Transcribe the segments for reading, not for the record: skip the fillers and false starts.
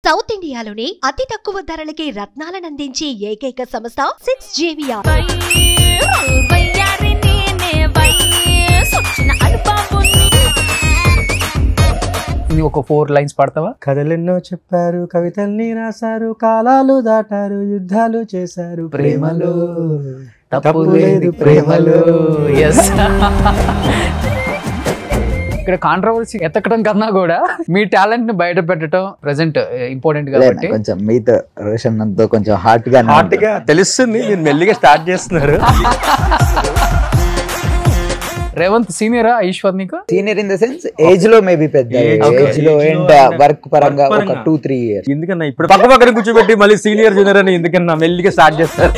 South ఇండియాలోనే అతి తక్కువ ధరలకి రత్నాలను అందించే ఏకైక సంస్థ 6JVR. ఒక 4 లైన్స్ పాడతావా? కథలెన్నో చెప్పారు, కవితల్ని రాశారు, కాలాలు దాటారు, యుద్ధాలు చేశారు, ప్రేమలో తప్పు లేదు ప్రేమలో. yes ఇక్కడ కాంట్రవర్సీ ఎత్తకడం కన్నా కూడా మీ టాలెంట్ ని బయట పెట్టడం ప్రెసెంట్ ఇంపార్టెంట్ కాబట్టి కొంచెం మీతో రోషన్ తో కొంచెం హార్ట్ గా తెలుస్తుంది. మీరు మెల్లిగా స్టార్ట్ చేస్తున్నారు. రేవంత్ సీనియరా ఈశ్వర్ నీకు? Senior in the sense age లో మేబీ పెద్ద ఏజ్ లో అండ్ వర్క్ పరంగా ఒక 2-3 years. ఎందుకన్నా ఇప్పుడు పక్క పక్కన కూర్చోబెట్టి మళ్ళీ సీనియర్ జూనియర్ అని ఎందుకన్నా మెల్లిగా స్టార్ట్ చేస్తారు.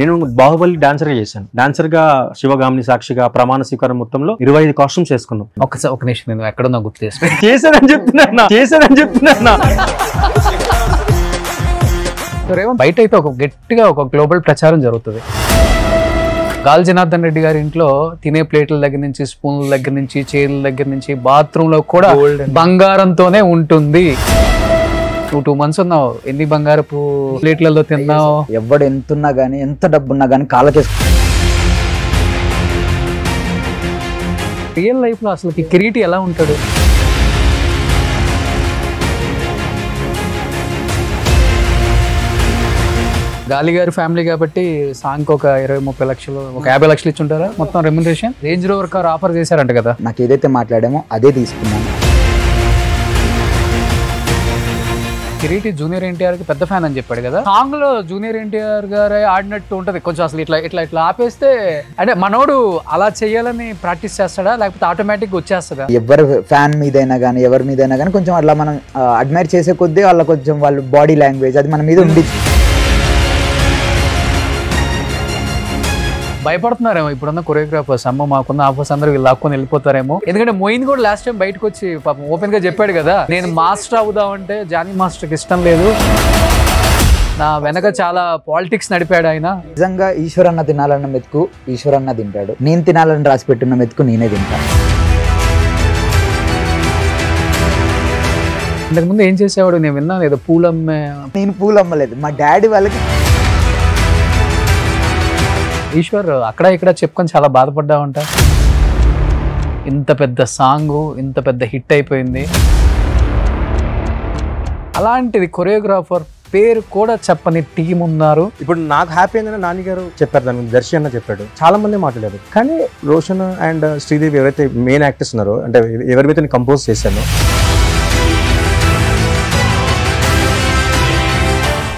నేను బాహుబలి డాన్సర్ గా చేశాను. డాన్సర్ గా శివగామిని సాక్షిగా ప్రమాణ స్వీకారం మొత్తంలో 25 కాస్ట్యూమ్స్ వేసుకున్నాం. ఒక నిమిషం, నేను ఎక్కడున్నా గుర్తు చేశానని చెప్తున్నా. రేవంత్ బయట అయితే ఒక గట్టిగా ఒక గ్లోబల్ ప్రచారం జరుగుతుంది. గాలి జనార్దన్ రెడ్డి గారి ఇంట్లో తినే ప్లేట్ల దగ్గర నుంచి, స్పూన్ల దగ్గర నుంచి, చైర్ల దగ్గర నుంచి, బాత్రూమ్ లో కూడా బంగారంతోనే ఉంటుంది. నువ్వు 2 months ఉన్నావు, ఎన్ని బంగారపు ప్లేట్లలో తిన్నావు? ఎవడు ఎంతున్నా గానీ, ఎంత డబ్బున్నా గానీ కాళ్ళకేసు. రియల్ లైఫ్ లో అసలు కిరీటి ఎలా ఉంటాడు? గాలి గారి ఫ్యామిలీ కాబట్టి సాంగ్ ఒక 20-30 లక్షలు, ఒక 50 లక్షలు ఇచ్చి ఉంటారా మొత్తం remuneration? Range rover car offer చేశారంట కదా. నాకు ఏదైతే మాట్లాడామో అదే తీసుకున్నాను. కిరీటి జూనియర్ ఎన్టీఆర్ కి పెద్ద ఫ్యాన్ అని చెప్పాడు కదా. సాంగ్ లో జూనియర్ ఎన్టీఆర్ గారే ఆడినట్టు ఉంటది కొంచెం. అసలు ఇట్లా ఆపేస్తే అంటే మనోడు అలా చెయ్యాలని ప్రాక్టీస్ చేస్తాడా, లేకపోతే ఆటోమేటిక్ వచ్చేస్తుందా? ఎవరి ఫ్యాన్ మీదైనా కానీ, ఎవరి మీదైనా కానీ కొంచెం అట్లా మనం అడ్మైర్ చేసే కొద్దీ వాళ్ళ కొంచెం వాళ్ళ బాడీ లాంగ్వేజ్ అది మన మీద ఉండి. భయపడుతున్నారేమో ఇప్పుడున్న కొరియోగ్రాఫర్స్, అమ్మ మాకున్న ఆఫర్స్ అందరూ వీళ్ళు లాక్కొని వెళ్ళిపోతారేమో. ఎందుకంటే మొయిన్ కూడా లాస్ట్ టైం బయటకు వచ్చి పాపం ఓపెన్ గా చెప్పాడు కదా, నేను మాస్టర్ అవుదామంటే జానీ మాస్టర్కి ఇష్టం లేదు, నా వెనక చాలా పాలిటిక్స్ నడిపాడు ఆయన. నిజంగా ఈశ్వరన్న తినాలన్న మెతుకు ఈశ్వరన్న తింటాడు, నేను తినాలని రాసి పెట్టున్న మెతుకు నేనే తింటాను. ఇంతకుముందు ఏం చేసేవాడు నేను విన్నాను, ఏదో పూలమ్మే. నేను పూలు అమ్మలేదు, మా డాడీ వాళ్ళకి. ఈశ్వర్ అక్కడ ఇక్కడ చెప్పుకొని చాలా బాధపడ్డావంట. ఇంత పెద్ద సాంగ్, ఇంత పెద్ద హిట్ అయిపోయింది, అలాంటిది కొరియోగ్రాఫర్ పేరు కూడా చెప్పని టీం ఉన్నారు. ఇప్పుడు నాకు హ్యాపీ ఏంటంటే నాని గారు చెప్పారు, దాని గురించి దర్శి అన్న చెప్పాడు, చాలా మంది మాట్లాడారు. కానీ రోషన్ అండ్ శ్రీదేవి ఎవరైతే మెయిన్ యాక్టర్స్ ఉన్నారో, అంటే ఎవరివైతే నేను కంపోజ్ చేశాను.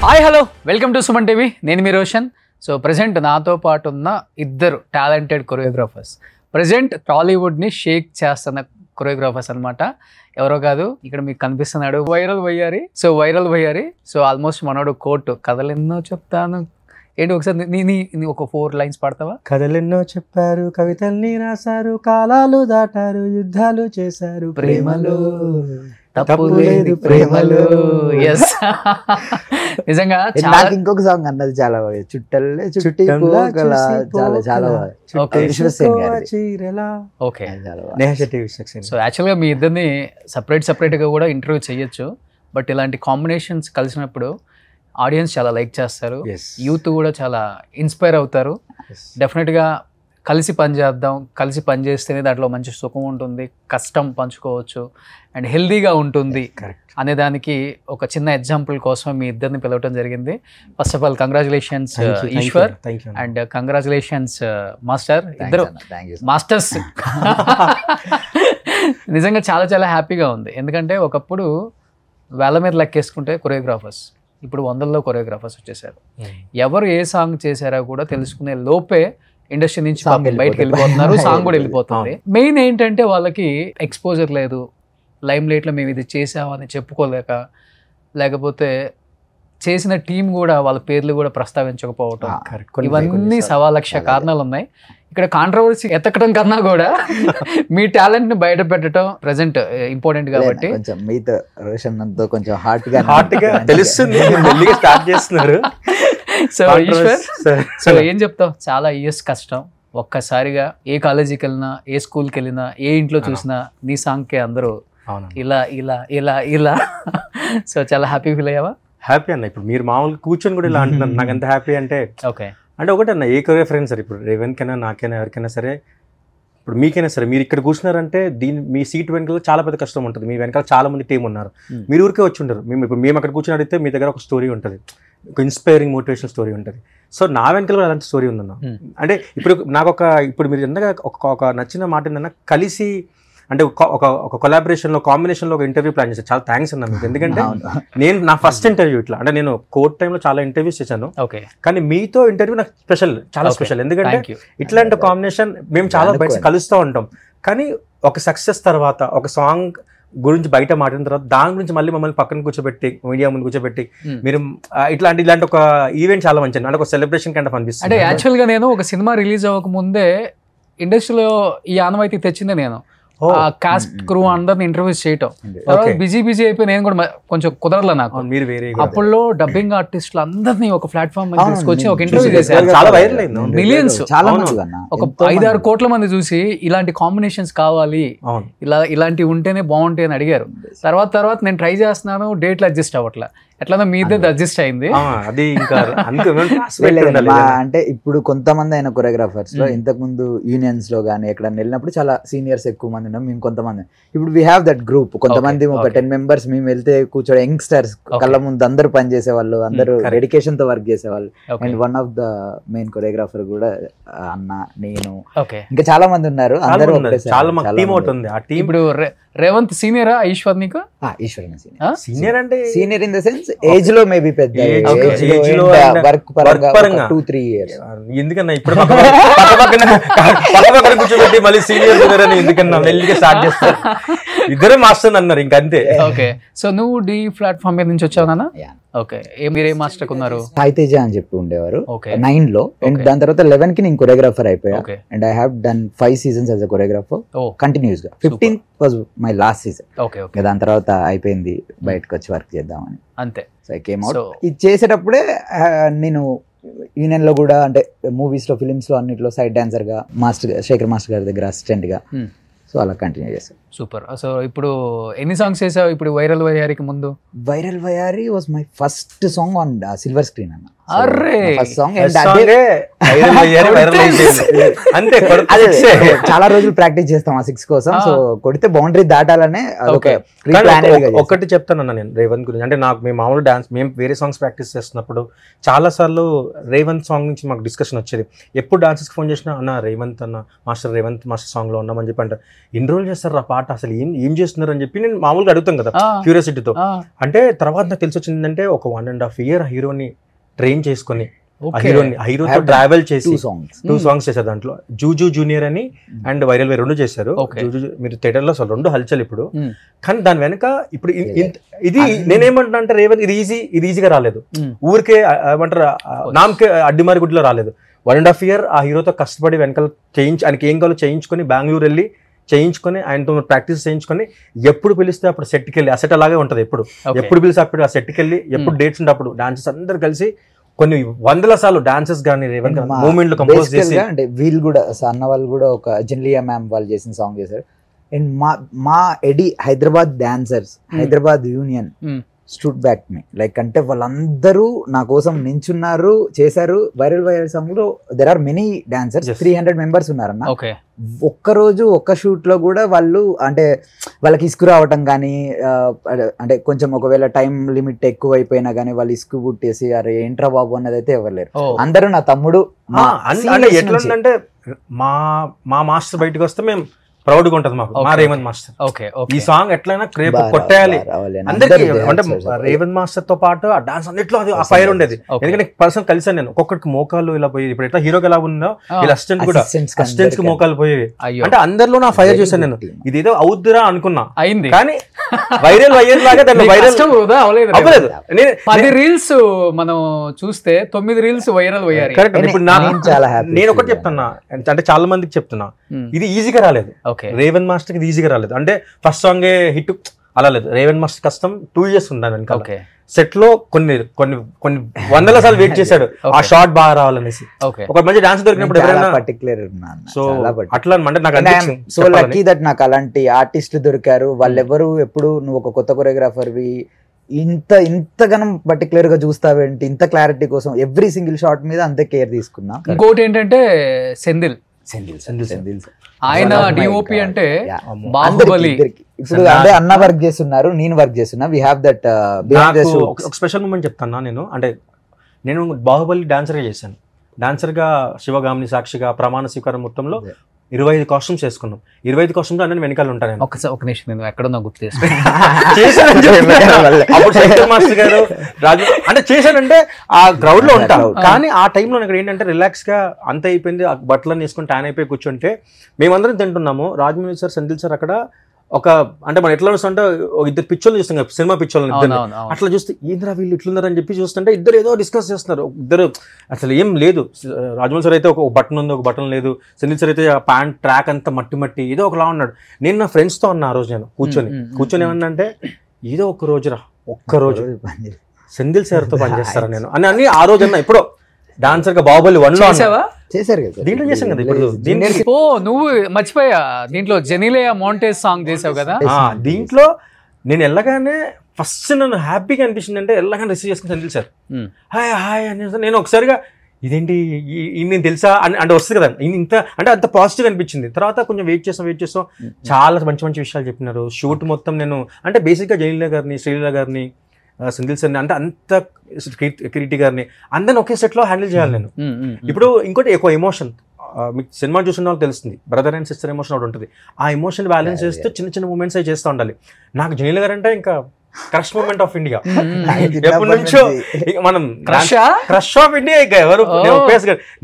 Hi hello, welcome to Suman TV. నేను మీ రోషన్. సో ప్రజెంట్ నాతో పాటు ఉన్న ఇద్దరు టాలెంటెడ్ కొరియోగ్రాఫర్స్, ప్రజెంట్ టాలీవుడ్ని షేక్ చేస్తున్న కొరియోగ్రాఫర్స్ అనమాట. ఎవరో కాదు, ఇక్కడ మీకు కనిపిస్తున్నాడు వైరల్ వయ్యారి. వైరల్ వయ్యారి. ఆల్మోస్ట్ మనోడు కోర్టు కథలెన్నో చెప్తాను ఏంటి, ఒకసారి నీ ఒక 4 లైన్స్ పాడతావా? కథలెన్నో చెప్పారు, కవితల్ని రాశారు, కాలాలు దాటారు, యుద్ధాలు చేశారు, ప్రేమలో తప్పు లేదు ప్రేమలో. yes నిజంగా నాకు ఇంకొక సాంగ్ అన్నది చాలా బాగా, చుట్టల్లే చుట్టి చాలా చాలా ఓకే. సో యాక్చువల్గా మీ ఇద్దరిని సపరేట్గా కూడా ఇంటర్వ్యూ చేయొచ్చు, బట్ ఇలాంటి కాంబినేషన్స్ కలిసినప్పుడు ఆడియన్స్ చాలా లైక్ చేస్తారు, యూత్ కూడా చాలా ఇన్స్పైర్ అవుతారు. డెఫినెట్గా కలిసి పనిచేద్దాం, కలిసి పనిచేస్తేనే దాంట్లో మంచి సుఖం ఉంటుంది, కష్టం పంచుకోవచ్చు అండ్ హెల్దీగా ఉంటుంది అనే దానికి ఒక చిన్న ఎగ్జాంపుల్ కోసం మీ ఇద్దరిని పిలవటం జరిగింది. First of all congratulations Eshwar and congratulations master, ఇద్దరు మాస్టర్స్. నిజంగా చాలా చాలా హ్యాపీగా ఉంది, ఎందుకంటే ఒకప్పుడు వేల మీద లెక్కేసుకుంటే కొరియోగ్రాఫర్స్, ఇప్పుడు 100లో కొరియోగ్రాఫర్స్ వచ్చేసారు. ఎవరు ఏ సాంగ్ చేశారో కూడా తెలుసుకునే లోపే ఇండస్ట్రీ నుంచి బయటకు వెళ్ళిపోతున్నారు, సాంగ్ కూడా వెళ్ళిపోతుంది. మెయిన్ ఏంటంటే వాళ్ళకి ఎక్స్పోజర్ లేదు, లైమ్ లైట్లో మేము ఇది చేసామని చెప్పుకోలేక, లేకపోతే చేసిన టీం కూడా వాళ్ళ పేర్లు కూడా ప్రస్తావించకపోవటం, ఇవన్నీ 1,000,000 కారణాలు ఉన్నాయి. ఇక్కడ కాంట్రవర్సీ ఎత్తకడం కన్నా కూడా మీ టాలెంట్ ని బయట పెట్టడం ప్రెసెంట్ ఇంపార్టెంట్ కాబట్టి మీతో రోషన్ తో కొంచెం హార్ట్ గా తెలుస్తుంది. మెల్లిగా స్టార్ట్ చేస్తున్నారు. సో ఏం చెప్తావు? చాలా ఇయర్స్ కష్టం, ఒక్కసారిగా ఏ కాలేజీకి వెళ్ళినా, ఏ స్కూల్కి వెళ్ళినా, ఏ ఇంట్లో చూసినా నీ సాంగ్కే అందరూ అవును ఇలా ఇలా ఇలా ఇలా సో చాలా హ్యాపీ ఫీల్ అయ్యావా? హ్యాపీ అన్న. ఇప్పుడు మీరు మామూలుగా కూర్చొని కూడా ఇలా అంటున్నారు, నాకు ఎంత హ్యాపీ అంటే ఓకే. అంటే ఒకటి అన్న, ఏ కెరీర్ ఫ్రెండ్ సార్, ఇప్పుడు రేవంత్కైనా నాకైనా ఎవరికైనా సరే, ఇప్పుడు మీకైనా సరే, మీరు ఇక్కడ కూర్చున్నారంటే మీ సీట్ వెనకాల చాలా పెద్ద కష్టం ఉంటుంది. మీ వెనకాల చాలా మంది టీం ఉన్నారు, మీరు ఊరికే వచ్చి ఉంటారు. మేము అక్కడ కూర్చొని అడిగితే మీ దగ్గర ఒక స్టోరీ ఉంటుంది, ఒక ఇన్స్పైరింగ్ మోటివేషనల్ స్టోరీ ఉంటుంది. సో నా వెనకాల కూడా అలాంటి స్టోరీ ఉందన్న. అంటే ఇప్పుడు మీరు ఎంతగా ఒక నచ్చిన మాట ఏంటన్నా, కలిసి అంటే ఒక కొలాబరేషన్లో కాంబినేషన్లో ఒక ఇంటర్వ్యూ ప్లాన్ చేశాను. చాలా థ్యాంక్స్ అన్న మీకు. ఎందుకంటే నేను నా ఫస్ట్ ఇంటర్వ్యూ ఇట్లా, అంటే నేను కోర్ట్ టైంలో చాలా ఇంటర్వ్యూస్ చేశాను, కానీ మీతో ఇంటర్వ్యూ నాకు స్పెషల్, చాలా స్పెషల్. ఎందుకంటే ఇట్లాంటి కాంబినేషన్ మేము చాలా బయట కలుస్తూ ఉంటాం, కానీ ఒక సక్సెస్ తర్వాత ఒక సాంగ్ గురించి బయట మాట్లాడిన తర్వాత దాని గురించి మళ్ళీ మమ్మల్ని పక్కన కూర్చోబెట్టి, మీడియా ముందు కూర్చోబెట్టి మీరు ఇలాంటి ఒక ఈవెంట్ చాలా మంచిది, అంటే ఒక సెలబ్రేషన్ కైండ్ ఆఫ్ అనిపిస్తుంది. అంటే యాక్చువల్గా నేను ఒక సినిమా రిలీజ్ అవ్వక ముందే ఇండస్ట్రీలో ఈ ఆనవాయితీ తెచ్చిందే నేను. కాస్ట్ క్రూ అందరిని ఇంటర్వ్యూస్ చేయటం, బిజీ అయిపోయి నేను కూడా కొంచెం కుదరలే నాకు. మీరు వేరే అప్పుల్లో డబ్బింగ్ ఆర్టిస్టులు అందరినీ ఒక ప్లాట్ఫామ్ మీద తీసుకొచ్చి ఒక ఇంటర్వ్యూ చేశారు, చాలా వైరల్ అయింది, మిలియన్స్, ఒక 5-6 కోట్ల మంది చూసి ఇలాంటి కాంబినేషన్స్ కావాలి, ఇలాంటివి ఉంటేనే బాగుంటాయి అని అడిగారు. తర్వాత నేను ట్రై చేస్తున్నాను, డేట్లు అడ్జస్ట్ అవ్వట్లే, ఎట్లా మీ ఇద్దరు అడ్జస్ట్ అయింది. అది ఇంకా అంటే ఇప్పుడు కొంతమంది అయిన కొరియోగ్రాఫర్స్ లో ఇంతకు ముందు యూనియన్స్ లో గానీ ఎక్కడ వెళ్ళినప్పుడు చాలా సీనియర్స్ ఎక్కువ మంది ఉన్నాం, మేము కొంతమంది. ఇప్పుడు వీ హ్యావ్ దట్ గ్రూప్, కొంతమంది ఒక 10 members మేము వెళ్తే కూర్చోడే యంగ్స్టర్స్ కళ్ళ ముందు అందరూ పని చేసేవాళ్ళు, అందరూ డెడికేషన్ తో వర్క్ చేసేవాళ్ళు. And one of the main choreographer కూడా అన్న, నేను, ఇంకా చాలా మంది ఉన్నారు. అందరూ ఇప్పుడు రేవంత్ సీనియరా ఈశ్వర్ నీకు? సీనియర్ అంటే senior in the sense age లో మేబీ పెద్ద, వర్క్ పరంగా 2-3 years. ఎందుకన్నా ఇప్పుడు కూర్చోబెట్టి మళ్ళీ సీనియర్ అని ఎందుకన్నా మెల్లిగా స్టార్ట్ చేస్తారు, ఇద్దరే మాస్టర్ అన్నారు ఇంకంతే. ఓకే. సో నువ్వు డి ప్లాట్ఫామ్ మీద నుంచి వచ్చావు నాన్న? ఓకే. మీరే మాస్టర్ ఉన్నారు? సాయి తేజ అని చెప్పి ఉండేవారు 9 లో, అండ్ దాని తర్వాత 11 కి నేను కొరియోగ్రాఫర్ అయిపోయా. And I have done 5 seasons as a choreographer continuous గా. 15th was my last season. దాని తర్వాత అయిపోయింది, బయటకు వచ్చి వర్క్ చేద్దామని అంతే. So I came out. ఇది చేసేటప్పుడే నేను యూనియన్ లో కూడా, అంటే మూవీస్ లో, ఫిలిమ్స్ లో అన్నిట్లో సైడ్ డాన్సర్ గా, శేఖర్ మాస్టర్ గారి దగ్గర అసిస్టెంట్ గా, సో అలా కంటిన్యూ చేశాను. సూపర్. సో ఇప్పుడు ఎన్ని సాంగ్స్ చేసావు? ఇప్పుడు వైరల్ వయారికి ముందు? వైరల్ వయారి was my first song on silver screen అన్న. ఫస్ట్ సాంగ్ చాలా రోజులు ప్రాక్టీస్ చేస్తాం ఆ 6 కోసం. సో కొడితే బౌండరీ దాటాలనే ఒకటి చెప్తానన్నా నేను రేవంత్ గురించి. అంటే నాకు మేము మామూలు డాన్స్, మేము వేరే సాంగ్స్ ప్రాక్టీస్ చేస్తున్నప్పుడు చాలా సార్లు రేవంత్ సాంగ్ నుంచి మాకు డిస్కషన్ వచ్చేది. ఎప్పుడు డాన్సర్స్కి ఫోన్ చేసినా, అన్న రేవంత్ రేవంత్ మాస్టర్ సాంగ్ లో ఉన్నామని చెప్పి అంటారు. ఎన్ని రోజులు చేస్తారు ఆ పాట, అసలు ఏం చేస్తున్నారు అని చెప్పి నేను మామూలుగా అడుగుతాం కదా క్యూరియాసిటీతో. అంటే తర్వాత నాకు తెలిసి వచ్చిందంటే ఒక 1.5 year హీరోని ట్రైన్ చేసుకొని, హీరోతో ట్రావెల్ చేసి 2 songs చేశారు. దాంట్లో జూజు జూనియర్ అని అండ్ వైరల్ వై 2 చేశారు. మీరు థియేటర్లో అసలు 2 హల్చల్ ఇప్పుడు. కానీ దాని వెనక ఇప్పుడు ఇది నేనేమంటున్నా అంటే రేవంత్ ఇది ఈజీగా రాలేదు, ఊరికే ఏమంటారు నామకే అడ్డిమారి గుడ్లో రాలేదు. 1.5 year ఆ హీరోతో కష్టపడి వెనకాల ఆయనకి ఏం కావాలో చేయించుకొని, బెంగళూరు వెళ్ళి చేయించుకొని, ఆయనతో ప్రాక్టీస్ చేయించుకొని, ఎప్పుడు పిలిస్తే అప్పుడు సెట్కి వెళ్ళి, ఆ సెట్ అలాగే ఉంటుంది, ఎప్పుడు పిలిస్తే అప్పుడు ఆ సెట్కి వెళ్ళి, ఎప్పుడు డేట్స్ ఉంటే అప్పుడు డాన్సర్స్ అందరు కలిసి కొన్ని 100 సార్లు డాన్సెస్ కానీ మూమెంట్లు కంపోజ్ చేసి, అంటే వీళ్ళు కూడా అన్న వాళ్ళు కూడా ఒక జెన్లియా మ్యామ్ వాళ్ళు చేసిన సాంగ్ చేశారు. అండ్ మా ఎడి Hyderabad dancers, Hyderabad union stood back me, like అంటే వాళ్ళందరూ నా కోసం నించున్నారు, చేశారు. వైరల్ సాంగ్ లో there are many dancers, 300 members ఉన్నారన్న. ఒక్కరోజు ఒక్క షూట్ లో కూడా వాళ్ళు, అంటే వాళ్ళకి ఇసుకు రావటం కానీ, అంటే కొంచెం ఒకవేళ టైం లిమిట్ ఎక్కువ అయిపోయినా కానీ వాళ్ళు ఇసుకు పుట్టేసి అరే ఏంట్రా బాబు అన్నది అయితే ఎవరు లేరు. అందరూ నా తమ్ముడు. ఎట్లంటే మా మాస్టర్ బయటకు వస్తే మేము ప్రౌడ్ గా ఉంటది మాకు, మా రేవంత్ మాస్టర్. ఈ సాంగ్ ఎట్లయినా రేపు కొట్టేయాలి అందరికి. అంటే రేవంత్ మాస్టర్ తో పాటు ఆ డాన్స్ అన్నిట్లో అది ఆ ఫైర్ ఉండేది. ఎందుకంటే పర్సన్ కలిసాను నేను, ఒక్కొక్కరికి మోకాలు ఇలా పోయి, ఇప్పుడు ఎట్లా హీరోకి ఎలా ఉందో ఇలా అసిస్టెంట్ కూడా, అసిస్టెంట్స్ కి మోకాలు పోయేవి. అంటే అందరిలో నా ఫైర్ చూసాను నేను. ఇదేదో అవుద్దిరా అనుకున్నా, అయింది. కానీ వైరల్ లాగా దాన్ని వైరల్ అవ్వలేదు. 10 reels మనం చూస్తే 9 reels వైరల్ అయ్యారు. ఇప్పుడు నేను ఒకటి చెప్తున్నా, అంటే చాలా మందికి చెప్తున్నా, ఇది ఈజీగా రాలేదు. రేవంత్ మాస్టర్ ఇది ఈజీగా రాలేదు. అంటే ఫస్ట్ సాంగ్ హిట్ అలా లేదు. రేవంత్ మాస్టర్ కష్టం 2 years ఉండాలి వెనకాల. సెట్ లో కొన్ని కొన్ని కొన్ని వందల సార్లు వెయిట్ చేశాడు ఆ షాట్ బాగా రావాలనేసి. ఒక మంచి డాన్స్ దొరికినప్పుడు ఎవరైనా పర్టికులర్ సో అట్లా అంటే నాకు సో లక్కీ దట్ నాకు అలాంటి ఆర్టిస్టులు దొరికారు. వాళ్ళెవరు ఎప్పుడు నువ్వు ఒక కొత్త కొరియోగ్రాఫర్వి ఇంతగానం పర్టికులర్ గా చూస్తావేంటి, ఇంత క్లారిటీ కోసం ఎవ్రీ సింగిల్ షాట్ మీద అంతే కేర్ తీసుకున్నా. ఇంకోటి ఏంటంటే సెంధిల్ ఆయన డిఓపి అంటే బాహుబలి. ఇప్పుడు అంటే అన్న వర్క్ చేస్తున్నారు, నేను వర్క్ చేస్తున్నా. వి హావ్ దట్ ఒక స్పెషల్ మూమెంట్ చెప్తాను నేను. అంటే నేను బాహుబలి డాన్సర్ గా చేశాను. డాన్సర్ గా శివగామిని సాక్షిగా ప్రమాణ స్వీకారం మొత్తంలో 25 కాస్ట్యూమ్స్ వేసుకున్నాం. 25 కాస్ట్యూమ్స్ అన్నీ వెనకాల ఉంటాను. ఒక నిమిషం, నేను ఎక్కడున్నా గుర్తు మాస్టర్ గారు రాజు అంటే చేశానంటే ఆ గ్రౌండ్ లో ఉంటాం. కానీ ఆ టైంలో నాకు ఏంటంటే రిలాక్స్ గా అంత అయిపోయింది, ఆ బట్టలన్నీ వేసుకొని ట్యాన్ అయిపోయి కూర్చుంటే మేమందరం తింటున్నాము. రాజమౌళి సార్, సెంధిల్ సార్ అక్కడ ఒక అంటే మనం ఎట్లా చూస్తుంటే ఇద్దరు పిచ్చోళ్ళు చూస్తాం కదా, సినిమా పిచ్చోళ్ళని ఇద్దరు. అట్లా చూస్తే ఏంద్రా వీళ్ళు ఇట్లున్నారని చెప్పి చూస్తుంటే ఇద్దరు ఏదో డిస్కస్ చేస్తున్నారు. ఇద్దరు అసలు ఏం లేదు. రాజమౌళి సార్ అయితే ఒక బటన్ ఉంది, ఒక బటన్ లేదు. సెంధిల్ సార్ అయితే ప్యాంట్ ట్రాక్ అంతా మట్టి మట్టి ఏదో ఒకలా ఉన్నాడు. నేను నా ఫ్రెండ్స్తో ఉన్నా ఆ రోజు. నేను కూర్చొని ఏమన్నా అంటే ఏదో ఒక్క రోజు సెంధిల్ సార్తో పనిచేస్తారా నేను అని ఆ రోజు అన్నా. ఎప్పుడో డాన్సర్ గా బాహుబలి 1 లో చేశారు కదా, దీంట్లో చేశాం కదా. ఇప్పుడు ఓ నువ్వు మర్చిపోయా, దీంట్లో జెనీలియా మోంటేజ్ సాంగ్ చేసావు కదా. దీంట్లో నేను వెళ్ళగానే ఫస్ట్ నన్ను హ్యాపీగా అనిపించింది అంటే వెళ్ళగానే రిసీవ్ చేసుకుని సెంధిల్ సార్ హాయ్ హాయ్ అని. నేను ఒకసారిగా ఇదేంటి నేను తెలుసా అంటే వస్తుంది కదా ఇంత అంటే అంత పాజిటివ్ అనిపించింది. తర్వాత కొంచెం వెయిట్ చేస్తాం చాలా మంచి మంచి విషయాలు చెప్పినారు. షూట్ మొత్తం నేను అంటే బేసిక్గా జయలీల గారిని, శ్రీలీల గారిని, సెంధిల్ సార్ని అంటే అంత కిరీటి గారిని అందరిని ఒకే సెట్ లో హ్యాండిల్ చేయాలి నేను. ఇప్పుడు ఇంకోటి ఎక్కువ ఎమోషన్ మీకు సినిమా చూసిన వాళ్ళు తెలుస్తుంది, బ్రదర్ అండ్ సిస్టర్ ఎమోషన్ ఒకటి ఉంటుంది. ఆ ఎమోషన్ బ్యాలెన్స్ చేస్తూ చిన్న చిన్న మూమెంట్స్ అవి చేస్తూ ఉండాలి. నాకు జయలీల గారు అంటే ఇంకా క్రష్ మూమెంట్ ఆఫ్ ఇండియా. ఎప్పటి నుంచో మనం క్రష్ ఆఫ్ ఇండియా. ఇక ఎవరు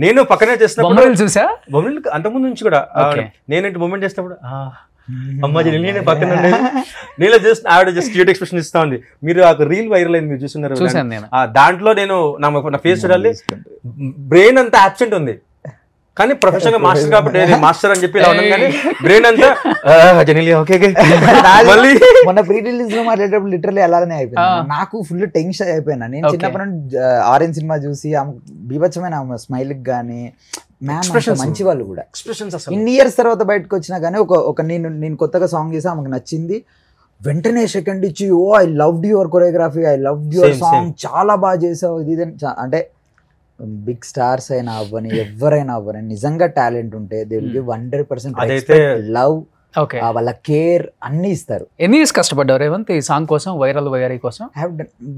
నేను పక్కనే చేస్తున్నప్పుడు చూసా బొమ్మలు అంతకుముందు నుంచి కూడా నేనేంటి మూమెంట్ చేసినప్పుడు అమ్మ జెనీలియా పక్కన నేను జస్ట్ ఆవిడ జస్ట్ క్యూట్ ఎక్స్ప్రెషన్ ఇస్తా ఉంది. మీరు ఆ రీల్ వైరల్ అయింది, మీరు చూస్తున్నారు. దాంట్లో నేను నా ఫేస్ చూడాలి, బ్రెయిన్ అంతా అబ్సెంట్ ఉంది. కానీ ప్రొఫెషనల్ గా మాస్టర్ కాబట్టి మాస్టర్ అని చెప్పి కానీ బ్రెయిన్ అంతా జెనీలియా ఓకే. మొన్న ప్రీ రిలీజ్ లో మాట్లాడేటప్పుడు లిటరల్లీ అలానే అయిపోయింది. నాకు ఫుల్ టెన్షన్ అయిపోయినా. నేను చిన్నప్పటి నుండి ఆరెంజ్ సినిమా చూసి బీభత్సమైన స్మైల్ గానీ మంచి వాళ్ళు కూడా ఇన్ని ఇయర్స్ తర్వాత బయటకు వచ్చినా కానీ ఒక నేను కొత్తగా సాంగ్ చేసి ఆమెకు నచ్చింది, వెంటనే సెకండ్ ఇచ్చి oh I loved your choreography, I loved your song, చాలా బాగా చేసావు ఇది అంటే బిగ్ స్టార్స్ అయినా అవ్వని ఎవరైనా అవ్వని నిజంగా టాలెంట్ ఉంటే దే విల్ గివ్ 100% లవ్, వాళ్ళ కేర్ అన్ని ఇస్తారు. ఎన్ని ఇయర్స్ కష్టపడ్డారు రేవంత్ ఈ సాంగ్ కోసం, వైరల్ వైరల్ కోసం?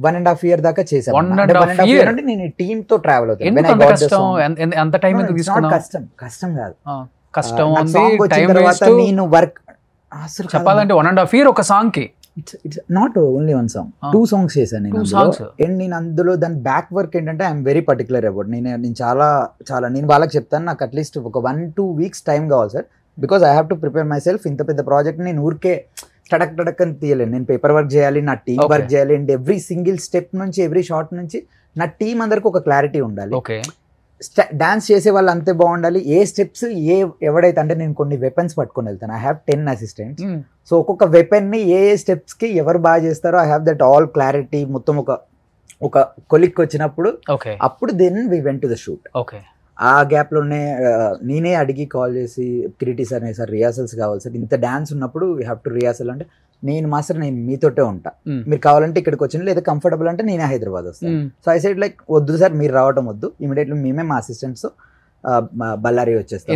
1.5 years దాకా చేశాను. 1.5 years అంటే నేను టీమ్ తో ట్రావెల్ అవుతాను. అంత టైం ఎందుకు తీసుకున్నావు? కష్టం కాదు, కష్టం ఉంది, టైం వేస్ట్. నేను వర్క్ చెప్పాలంటే 1.5 years ఒక సాంగ్ కి. It's not only 1 song, 2 songs చేశాను నేను. అండ్ నేను అందులో దాని బ్యాక్ వర్క్ ఏంటంటే ఐఎమ్ వెరీ పర్టికులర్ అబౌట్. నేను చాలా నేను వాళ్ళకి చెప్తాను, నాకు అట్లీస్ట్ ఒక 1-2 weeks టైం కావాలి sir, because I have to prepare my self. ఇంత పెద్ద ప్రాజెక్ట్ నేను ఊరికే టడక్ అని తీయలేను. నేను పేపర్ వర్క్ చేయాలి, నా టీం వర్క్ చేయాలి. అండ్ ఎవ్రీ సింగిల్ స్టెప్ నుంచి, ఎవ్రీ షాట్ నుంచి నా టీం అందరికి ఒక క్లారిటీ ఉండాలి. డాన్స్ చేసే వాళ్ళు అంతే బాగుండాలి. ఏ స్టెప్స్ ఎవడైతే అంటే నేను కొన్ని వెపన్స్ పట్టుకొని వెళ్తాను. I have 10 assistants. సో ఒక్కొక్క వెపన్ ని ఏ స్టెప్స్ కి ఎవరు బాగా చేస్తారో I have that all clarity. మొత్తం ఒక కొలిక్ వచ్చినప్పుడు అప్పుడు then we went to the shoot. ఆ గ్యాప్ లోనే నేనే అడిగి కాల్ చేసి కిరీటి సార్ రిహార్సల్స్ కావాలి సార్, ఇంత డాన్స్ ఉన్నప్పుడు యూ హ్యావ్ టు రిహార్సల్ అంటే నేను మాస్టర్ నేను మీతోటే ఉంటా, మీరు కావాలంటే ఇక్కడికి వచ్చిన లేదా కంఫర్టబుల్ అంటే నేనే హైదరాబాద్ వస్తాను. సో ఐ సైడ్ లైక్ వద్దు సార్ మీరు రావటం వద్దు, ఇమీడియట్లీ మేమే మా అసిస్టెంట్స్ బళ్ళారి వచ్చేస్తాం.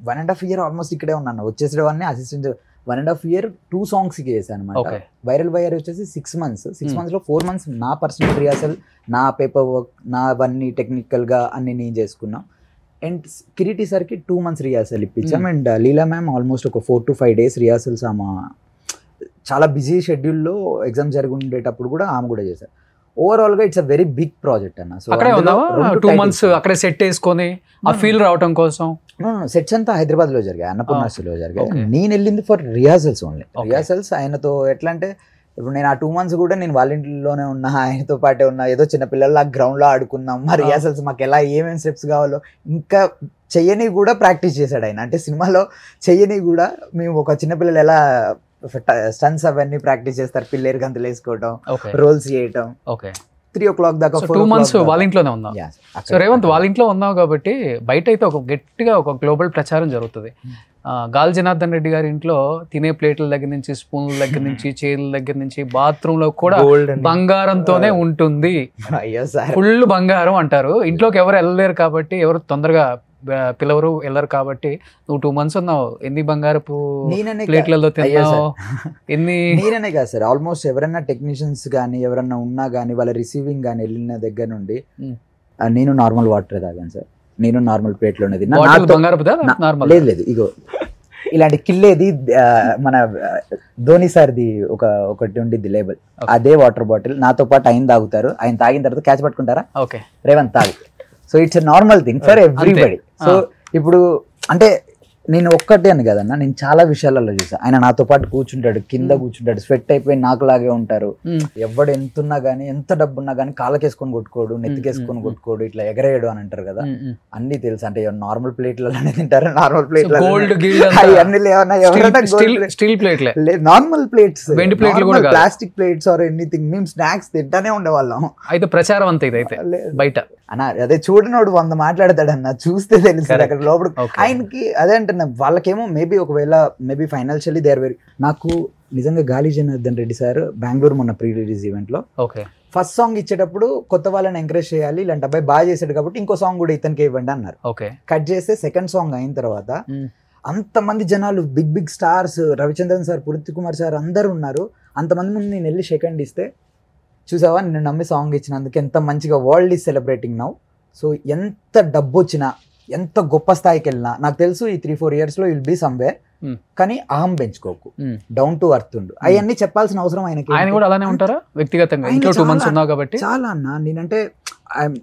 1.5 years ఆల్మోస్ట్ ఇక్కడే ఉన్నాను. వచ్చేసేవాడిని అసిస్టెంట్ 1.5 years 2 songs చేశాను అనమాట. వైరల్ వైర్ వచ్చేసి 6 months. 6 months లో 4 months నా పర్సనల్ రిహార్సల్, నా పేపర్ వర్క్, నా అవన్నీ టెక్నికల్ గా అన్ని నేను చేసుకున్నాం. అండ్ కిరీటి సార్కి 2 months రిహార్సల్ ఇప్పించాం. అండ్ లీలా మ్యామ్ ఆల్మోస్ట్ ఒక 4 to 5 days రిహార్సల్స్. ఆమె చాలా బిజీ షెడ్యూల్లో ఎగ్జామ్ జరిగి ఉండేటప్పుడు కూడా ఆమె కూడా చేశారు. ఓవరాల్ గా it's a very big project అన్న. సో 2 months అక్కడే సెట్ వేసుకొని ఆ ఫీల్ రావడం కోసం సెట్స్ అంతా హైదరాబాద్ లో జరిగాయి, అన్నపూర్ణాశ్రీలో జరిగాయి. నేను వెళ్ళింది ఫర్ రిహార్సల్స్ ఓన్లీ. రిహార్సల్స్ ఆయనతో ఎట్లా అంటే ఇప్పుడు నేను ఆ 2 months కూడా నేను వాళ్ళ ఇంట్లోనే ఉన్నా, ఆయనతో పాటే ఉన్నా, ఏదో చిన్న పిల్లల్లా గ్రౌండ్ లో ఆడుకున్నాం. మా రిహార్సల్స్ మాకు ఎలా ఏమేమి స్టెప్స్ కావాలో ఇంకా చెయ్యని కూడా ప్రాక్టీస్ చేశాడు ఆయన. అంటే సినిమాలో చెయ్యని కూడా మేము ఒక చిన్నపిల్లలు ఎలా స్టన్స్ అవన్నీ ప్రాక్టీస్ చేస్తారు, పిల్లేరు గంతులు వేసుకోవటం, ఓకే రోల్స్ చేయటం. ఓకే 3 o'clock దాకా 2 months వాళ్ళ ఇంట్లోనే ఉన్నాం. సో రేవంత్ వాళ్ళ ఇంట్లో ఉన్నావు కాబట్టి బయట అయితే ఒక గట్టిగా ఒక గ్లోబల్ ప్రచారం జరుగుతుంది. గాలి జనార్దన్ రెడ్డి గారి ఇంట్లో తినే ప్లేట్ల దగ్గర నుంచి, స్పూన్ల దగ్గర నుంచి, చైర్ల దగ్గర నుంచి, బాత్రూమ్ లో కూడా బంగారంతోనే ఉంటుంది. ఫుల్ బంగారం అంటారు. ఇంట్లోకి ఎవరు వెళ్ళలేరు కాబట్టి, ఎవరు తొందరగా పిలవరు వెళ్ళరు కాబట్టి, నువ్వు 2 months ఉన్నావు, ఎన్ని బంగారపు ప్లేట్లలో తిన్నావు, ఎన్ని. నేననే కాదు సార్, ఆల్మోస్ట్ ఎవరైనా టెక్నీషియన్స్ కానీ ఎవరైనా ఉన్నా కానీ వాళ్ళ రిసీవింగ్ కానీ వెళ్ళిన దగ్గర నుండి నేను నార్మల్ వాటర్ తాగాను సార్. నేను నార్మల్ ప్లేట్లో ఉన్నది. లేదు ఇగో ఇలాంటి కిల్లేది మన ధోని సార్ది ఒకటి ఉండిద్ది లేబుల్, అదే వాటర్ బాటిల్ నాతో పాటు ఆయన తాగుతారు. ఆయన తాగిన తర్వాత క్యాచ్ పట్టుకుంటారా, ఓకే రేవంత్ తాగు. So it's a normal thing for everybody. So ఇప్పుడు అంటే నేను ఒక్కటే అని కదన్నా, నేను చాలా విషయాలలో చూసా. ఆయన నాతో పాటు కూర్చుంటాడు, కింద కూర్చుంటాడు, స్వెట్ అయిపోయి నాకులాగే ఉంటారు. ఎవడు ఎంతున్నా గానీ, ఎంత డబ్బున్నా గానీ కాళ్ళకేసుకొని కొట్టుకోడు, నెత్తికేసుకొని కొట్టుకోడు, ఇట్లా ఎగరేయడు అని అంటారు కదా. అన్ని తెలుసు. అంటే నార్మల్ ప్లేట్లలోనే తింటారు, normal plate normal plates, plastic plates or anything. మేము స్నాక్స్ తింటానే ఉండేవాళ్ళం. అయితే ప్రచారం అంతే ఇదైతే బయట. అన్న అదే చూడనోడు 100 మాట్లాడతాడు అన్న, చూస్తే తెలుసు అక్కడ లోపల. ఆయనకి అదే అంటే వాళ్ళకేమో maybe financially they are very. నాకు నిజంగా గాలి జనార్దన్ రెడ్డి సార్ బెంగళూరు మొన్న ప్రీ రిలీజ్ ఈవెంట్ లో ఫస్ట్ సాంగ్ ఇచ్చేటప్పుడు కొత్త వాళ్ళని ఎంకరేజ్ చేయాలి, ఇలాంటి అబ్బాయి బాగా చేశాడు కాబట్టి ఇంకో సాంగ్ కూడా ఇతనికి ఇవ్వండి అన్నారు. కట్ చేస్తే సెకండ్ సాంగ్ అయిన తర్వాత అంతమంది జనాలు, big big stars, Ravichandran sir, Puneeth Kumar sir అందరూ ఉన్నారు. అంతమంది ముందు నేను వెళ్ళి సెకండ్ ఇస్తే, చూసావా నేను నమ్మి సాంగ్ ఇచ్చినందుకు ఎంత మంచిగా world is celebrating now. So ఎంత డబ్బు వచ్చినా, ఎంత గొప్ప స్థాయికి వెళ్ళినా, నాకు తెలుసు ఈ 3-4 years లో విల్ బీ సమ్వేర్, కానీ అహం పెంచుకోకు, డౌన్ టు అర్త్ ఉండు. అవన్నీ చెప్పాల్సిన అవసరం ఆయనకి. ఆయన కూడా అలానే ఉంటారా వ్యక్తిగతంగా? ఇంట్లో 2 months ఉన్నావు కాబట్టి. చాలా అన్న, నేనంటే ఐఎమ్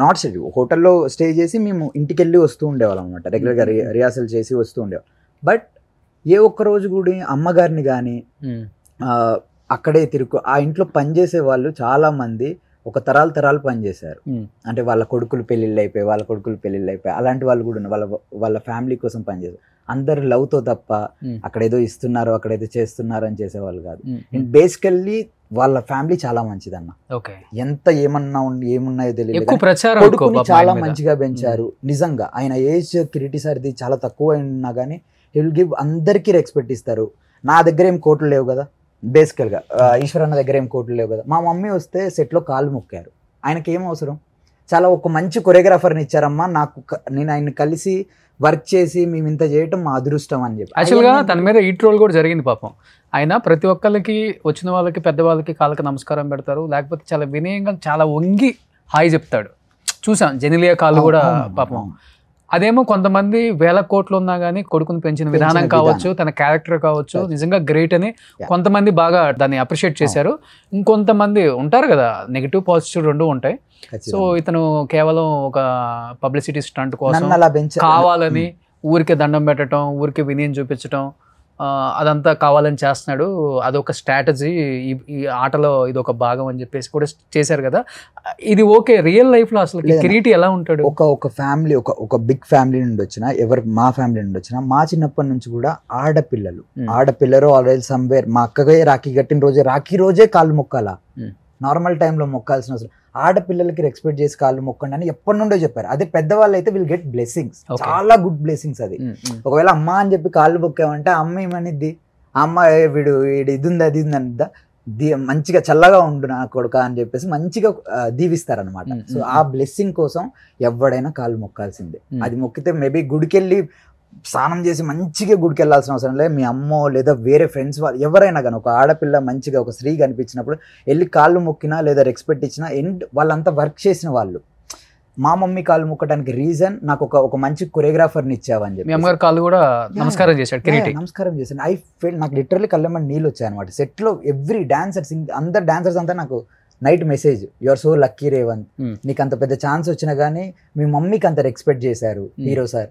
నాట్ సెడ్, హోటల్లో స్టే చేసి మేము ఇంటికి వెళ్ళి వస్తూ ఉండేవాళ్ళం అనమాట, రెగ్యులర్గా రిహార్సల్ చేసి వస్తూ ఉండేవాళ్ళం. బట్ ఏ ఒక్క రోజు కూడా అమ్మగారిని కానీ అక్కడే తిరుగు, ఆ ఇంట్లో పనిచేసే వాళ్ళు చాలా మంది ఒక తరాలు పనిచేశారు. అంటే వాళ్ళ కొడుకులు పెళ్ళిళ్ళు అయిపోయి అలాంటి వాళ్ళు కూడా వాళ్ళ ఫ్యామిలీ కోసం పనిచేశారు. అందరు లవ్తో తప్ప అక్కడ ఏదో ఇస్తున్నారు, అక్కడ ఏదో చేస్తున్నారు అని చేసేవాళ్ళు కాదు. బేసికల్లీ వాళ్ళ ఫ్యామిలీ చాలా మంచిదన్న. ఎంత ఏమున్నాయో తెలియదు, కొడుకుని చాలా మంచిగా పెంచారు. నిజంగా ఆయన ఏజ్ కిరీటి సార్ది చాలా తక్కువ ఉన్నా కానీ హీ విల్ గివ్, అందరికీ రెస్పెక్ట్ ఇస్తారు. నా దగ్గర ఏం కోట్లు లేవు కదా, బేసికల్గా ఈశ్వరన్న దగ్గర ఏం కోట్లు లేవు కదా. మా మమ్మీ వస్తే సెట్లో కాళ్ళు మొక్కారు. ఆయనకి ఏం అవసరం, చాలా ఒక మంచి కొరియోగ్రాఫర్ని ఇచ్చారమ్మా నాకు, నేను ఆయన కలిసి వర్క్ చేసి మేము ఇంత చేయటం మా అదృష్టం అని చెప్పి. యాక్చువల్గా తన మీద ఈ ట్రోల్ కూడా జరిగింది పాపం. ఆయన ప్రతి ఒక్కరికి, వచ్చిన వాళ్ళకి, పెద్దవాళ్ళకి కాళ్ళకి నమస్కారం పెడతారు, లేకపోతే చాలా వినయంగా చాలా వంగి హాయ్ చెప్తాడు. చూసాం జెనిలియా కాళ్ళు కూడా పాపం. అదేమో కొంతమంది 1000 కోట్లు ఉన్నా కానీ కొడుకుని పెంచిన విధానం కావచ్చు, తన క్యారెక్టర్ కావచ్చు, నిజంగా గ్రేట్ అని కొంతమంది బాగా దాన్ని అప్రిషియేట్ చేశారు. ఇంకొంతమంది ఉంటారు కదా, నెగిటివ్ పాజిటివ్ 2 ఉంటాయి. సో ఇతను కేవలం ఒక పబ్లిసిటీ స్టంట్ కోసం కావాలని ఊరికే దండం పెట్టడం, ఊరికే వినయం చూపించడం, అదంతా కావాలని చేస్తున్నాడు. అదొక స్ట్రాటజీ, ఈ ఆటలో ఇది ఒక భాగం అని చెప్పేసి కూడా చేశారు కదా. ఇది ఓకే, రియల్ లైఫ్ లో అసలు కిరీటి ఎలా ఉంటాడు? ఒక ఫ్యామిలీ, ఒక బిగ్ ఫ్యామిలీ నుండి వచ్చిన, మా ఫ్యామిలీ నుండి వచ్చిన, మా చిన్నప్పటి నుంచి కూడా ఆడపిల్లలు ఆల్రెడీ సమ్వేర్, మా అక్కగా రాఖీ కట్టిన రోజే, రాఖీ రోజే కాళ్ళు మొక్కాలా, నార్మల్ టైంలో మొక్కాల్సిన అవసరం. ఆడపిల్లలకి రెస్పెక్ట్ చేసి కాళ్ళు మొక్కండి అని ఎప్పటి నుండో చెప్పారు. అదే పెద్దవాళ్ళు అయితే విల్ గెట్ బ్లెస్సింగ్స్, చాలా గుడ్ బ్లెస్సింగ్స్. అది ఒకవేళ అమ్మ అని చెప్పి కాళ్ళు మొక్కామంటే అమ్మ ఏమనిద్ది, అమ్మ వీడు ఇది ఉంది అది ఉంది అనిద్దా, మంచిగా చల్లగా ఉండు నా కొడుక అని చెప్పేసి మంచిగా దీవిస్తారనమాట. సో ఆ బ్లెస్సింగ్ కోసం ఎవడైనా కాళ్ళు మొక్కాల్సిందే. అది మొక్కితే మేబీ గుడికెళ్ళి స్నానం చేసి మంచిగా గుడికి వెళ్ళాల్సిన అవసరం లేదు. మీ అమ్మో లేదా వేరే ఫ్రెండ్స్ వాళ్ళు ఎవరైనా కానీ ఒక ఆడపిల్ల మంచిగా ఒక స్త్రీ కనిపించినప్పుడు వెళ్ళి కాళ్ళు మొక్కినా లేదా రెస్పెక్ట్ ఇచ్చినా, వాళ్ళంతా వర్క్ చేసిన వాళ్ళు. మా మమ్మీ కాళ్ళు మొక్కడానికి రీజన్ నాకు ఒక మంచి కొరియోగ్రాఫర్ని ఇచ్చావని చెప్పి. అమ్మగారు కాళ్ళు కూడా నమస్కారం చేశాను. ఐ ఫీల్, నాకు లిటరల్లీ కళ్ళెమ్మడి నీళ్ళు వచ్చాయి అనమాట. సెట్లో ఎవ్రీ డాన్సర్స్, అందరు డాన్సర్స్ అంతా నాకు night message, you are so lucky Revanth, నీకు అంత పెద్ద ఛాన్స్ వచ్చినా కానీ మీ మమ్మీకి అంత రెస్పెక్ట్ చేశారు hero sir,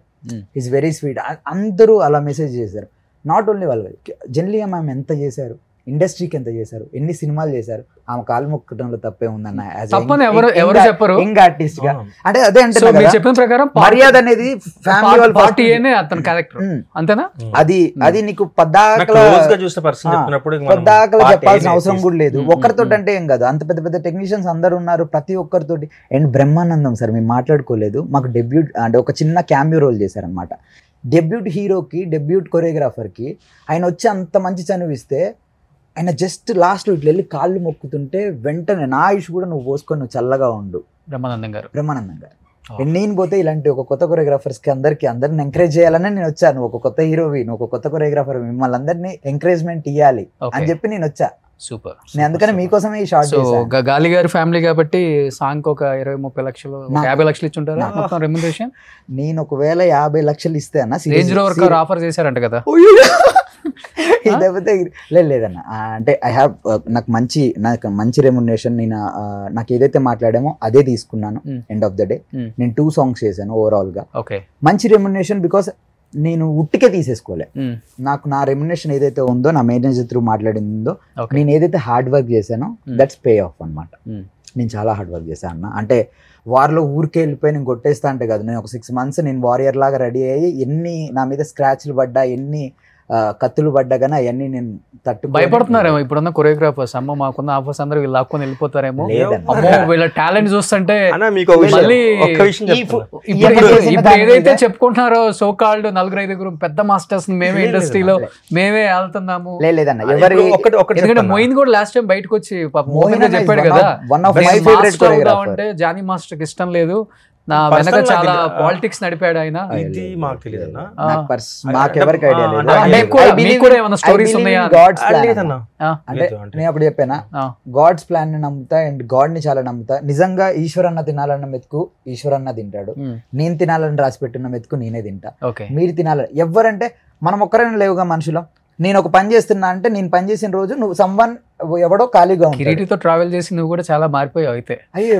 is very sweet. అందరూ అలా మెసేజ్ చేశారు. నాట్ ఓన్లీ వాళ్ళు, జెనిలియా మ్యామ్ ఎంత చేశారు, ఇండస్ట్రీకి ఎంత చేశారు, ఎన్ని సినిమాలు చేశారు, ఆమె కాలు మొక్కటంలో తప్పే ఉందన్న తప్పని ఎవరు చెప్పరు యంగ్ ఆర్టిస్ట్ గా. అంటే అదే అంటే సో మీరు చెప్పిన ప్రకారం మర్యాద అనేది ఫ్యామిలీ వాళ్ళ పార్టీ అతని క్యారెక్టర్ అంతేనా? అది నీకు పద్దాకల చెప్పాల్సిన అవసరం కూడా లేదు. ఒక్కరితో అంటే ఏం కాదు, అంత పెద్ద పెద్ద టెక్నీషియన్స్ అందరు ఉన్నారు, ప్రతి ఒక్కరితోటి. అండ్ బ్రహ్మానందం సార్ మేము మాట్లాడుకోలేదు, మాకు డెబ్యూట్ అంటే ఒక చిన్న క్యామియో రోల్ చేశారనమాట. డెబ్యూట్ హీరోకి, డెబ్యూట్ కొరియోగ్రాఫర్కి ఆయన వచ్చి అంత మంచి చనువిస్తే ఆయన జస్ట్ లాస్ట్ ఇట్లా వెళ్ళి కాళ్ళు మొక్కుతుంటే వెంటనే నా ఆయుష్ కూడా నువ్వు పోసుకొని నువ్వు చల్లగా ఉండు బ్రహ్మానందం గారు. నేను పోతే ఇలాంటి ఒక కొత్త కొరియోగ్రాఫర్స్కి అందరిని ఎంకరేజ్ చేయాలని నేను వచ్చాను. ఒక కొత్త హీరోవి, నువ్వు ఒక కొత్త కొరియోగ్రాఫర్, మిమ్మల్ని అందరినీ ఎంకరేజ్మెంట్ ఇవ్వాలి అని చెప్పి నేను వచ్చా. సూపర్. నేను అందుకనే మీకోసమే ఈ షార్ట్ చేశాను. గాలి గారి ఫ్యామిలీ కాబట్టి సాంగ్ ఒక 20-30 లక్షలు 50 లక్షలు ఇచ్చి ఉంటారా మొత్తం రెమ్యునరేషన్? నేను ఒకవేళ 50 లక్షలు ఇస్తే అన్న రేంజ్ రోవర్ ఆఫర్ చేశారంట కదా? లేకపోతే లేదన్న, అంటే నాకు మంచి రెమ్యునరేషన్. నాకు ఏదైతే మాట్లాడామో అదే తీసుకున్నాను. ఎండ్ ఆఫ్ ద డే నేను 2 songs చేశాను ఓవరాల్ గా. మంచి రెమ్యునరేషన్ బికాస్ నేను ఉట్టికే తీసేసుకోలే. నాకు నా రెమ్యునరేషన్ ఏదైతే ఉందో, నా మేనేజర్ త్రూ మాట్లాడిందో, నేను ఏదైతే హార్డ్ వర్క్ చేశానో దట్స్ పే ఆఫ్ అనమాట. నేను చాలా హార్డ్ వర్క్ చేశాను అన్న. అంటే వారిలో ఊరికే వెళ్ళిపోయి నేను కొట్టేస్తా అంటే కాదు. నేను ఒక 6 months నేను వారియర్ లాగా రెడీ అయ్యి, ఎన్ని నా మీద స్క్రాచ్లు పడ్డా, ఎన్ని కత్తులు పడ్డా కానీ అవన్నీ నేను భయపడుతున్నారేమో ఇప్పుడున్న కొరియోగ్రాఫర్స్. అమ్మ మాకున్న ఆఫర్స్ అందరూ వీళ్ళు లాక్కొని వెళ్ళిపోతారేమో, వీళ్ళ టాలెంట్ చూస్తుంటే. ఇప్పుడు ఏదైతే చెప్పుకుంటున్నారో సో కాల్డ్ 4-5 పెద్ద మాస్టర్స్ మేమే ఇండస్ట్రీలో మేమే వెళ్తున్నాము. ఎందుకంటే మోయిన్ కూడా లాస్ట్ టైం బయటకు వచ్చి చెప్పాడు కదా, అంటే జానీ మాస్టర్ కి ఇష్టం లేదు, నా వెనక చాలా పాలిటిక్స్ నడిపాడు ఆయన. ఇది మాకు తెలియదు. నేను అప్పుడు చెప్పానా, గాడ్స్ ప్లాన్ ని నమ్ముతా అండ్ గాడ్ ని చాలా నమ్ముతా. నిజంగా ఈశ్వరన్న తినాలన్న మెతుకు ఈశ్వరన్న తింటాడు, నేను తినాలని రాసి పెట్టిన మెతుకు నేనే తింటా. మీరు తినాలని ఎవరంటే మనం ఒక్కరైనా లేవుగా మనుషులం. నేను ఒక పని చేస్తున్నా అంటే నేను పని చేసిన రోజు నువ్వు సంవన్ ఎవడో ఖాళీగా ఉంటాడు. కిరీటితో ట్రావెల్ చేసి నువ్వు కూడా చాలా మారిపోయావు అయితే. అయ్యో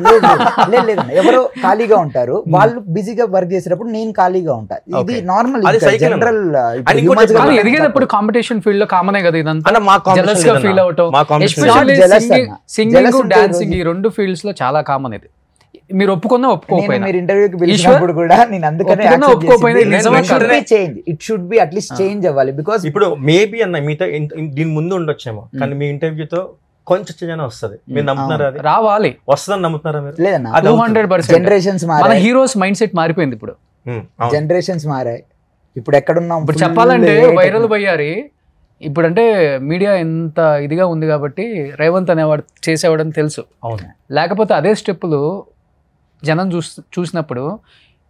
లేదు, ఎవరో ఖాళీగా ఉంటారు, వాళ్ళు బిజీగా వర్క్ చేసేటప్పుడు నేను ఖాళీగా ఉంటా. ఇది నార్మల్ జనరల్. ఎదిగేటప్పుడు కాంపిటీషన్ ఫీల్డ్ లో కామనే కదా ఇదంతా. జెలస్ గా ఫీల్ అవటం, సింగింగ్ డాన్సింగ్ ఈ 2 ఫీల్డ్స్ లో చాలా కామన్. ఇది మీరు ఒప్పుకున్నా ఒప్పుకోకపోయినా, మీరు ఇంటర్వ్యూకి పిలిచినప్పుడు కూడా నేను అందుకనే it should be at least change అవ్వాలి. బికాస్ ఇప్పుడు మేబీ అన్న మీతో దీని ముందు ఉండొచ్చేమో, కానీ మీ ఇంటర్వ్యూతో కొంచెం చేంజ్ వస్తుంది. మీరు నమ్ముతున్నారా? అది రావాలి, వస్తుందని నమ్ముతున్నారా మీరు? లేదన్నా, 200%. జనరేషన్స్ మారాయి, హీరోస్ మైండ్ సెట్ మారిపోయింది. ఇప్పుడు జనరేషన్స్ మారాయి. ఇప్పుడు ఎక్కడున్నాం? ఇప్పుడు చెప్పాలంటే వైరల్ పోయారు. ఇప్పుడు అంటే మీడియా ఎంత ఇదిగా ఉంది కాబట్టి రేవంత్ అనేవాడు చేసేవాడని తెలుసు. అవును, లేకపోతే అదే స్టెప్పులు జనం చూసినప్పుడు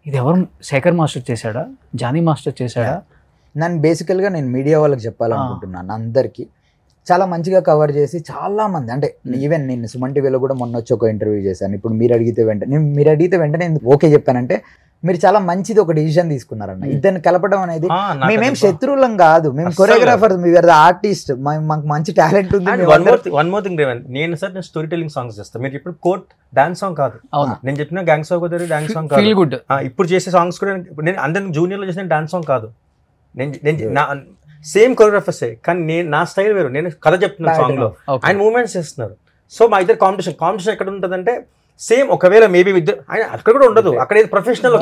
ఇది ఎవరు, శేఖర్ మాస్టర్ చేశాడా, జానీ మాస్టర్ చేశాడా? నన్ను బేసికల్గా నేను మీడియా వాళ్ళకి చెప్పాలనుకుంటున్నాను. అందరికీ చాలా మంచిగా కవర్ చేసి చాలా మంది, అంటే ఈవెన్ నేను సుమన్ టీవీలో కూడా మొన్న వచ్చి ఒక ఇంటర్వ్యూ చేశాను. ఇప్పుడు మీరు అడిగితే వెంటనే ఓకే చెప్పానంటే మీరు చాలా మంచిది ఒక డిసిజన్ తీసుకున్నారన్న. ఇద్దరిని కలపడం అనేది, మేమేం శత్రువులం కాదు, మేము కొరియోగ్రాఫర్, మీరు ఆర్టిస్ట్, మాకు మంచి టాలెంట్ ఉంది. నేను సార్ నేను స్టోరీ టెల్లింగ్ సాంగ్స్ చేస్తాను. మీరు ఇప్పుడు కోట్ డాన్స్ సాంగ్ కాదు, నేను చెప్పిన గ్యాంగ్ సాంగ్ డాన్స్ సాంగ్ కాదు. ఇప్పుడు చేసే సాంగ్స్ కూడా నేను అందరికి జూనియర్ లో చేసిన డాన్స్ సాంగ్ కాదు. నేను సేమ్ కొరియోగ్రాఫర్సే, కానీ నేను నా స్టైల్ వేరు. నేను కథ చెప్తున్నాను సాంగ్ లో, ఆయన మూమెంట్స్ చేస్తున్నారు. సో మా ఇద్దరు కాంపిటీషన్ ఎక్కడ ఉంటదంటే సేమ్. ఒకవేళ మేబీ అక్కడ కూడా ఉండదు, అక్కడ ప్రొఫెషనల్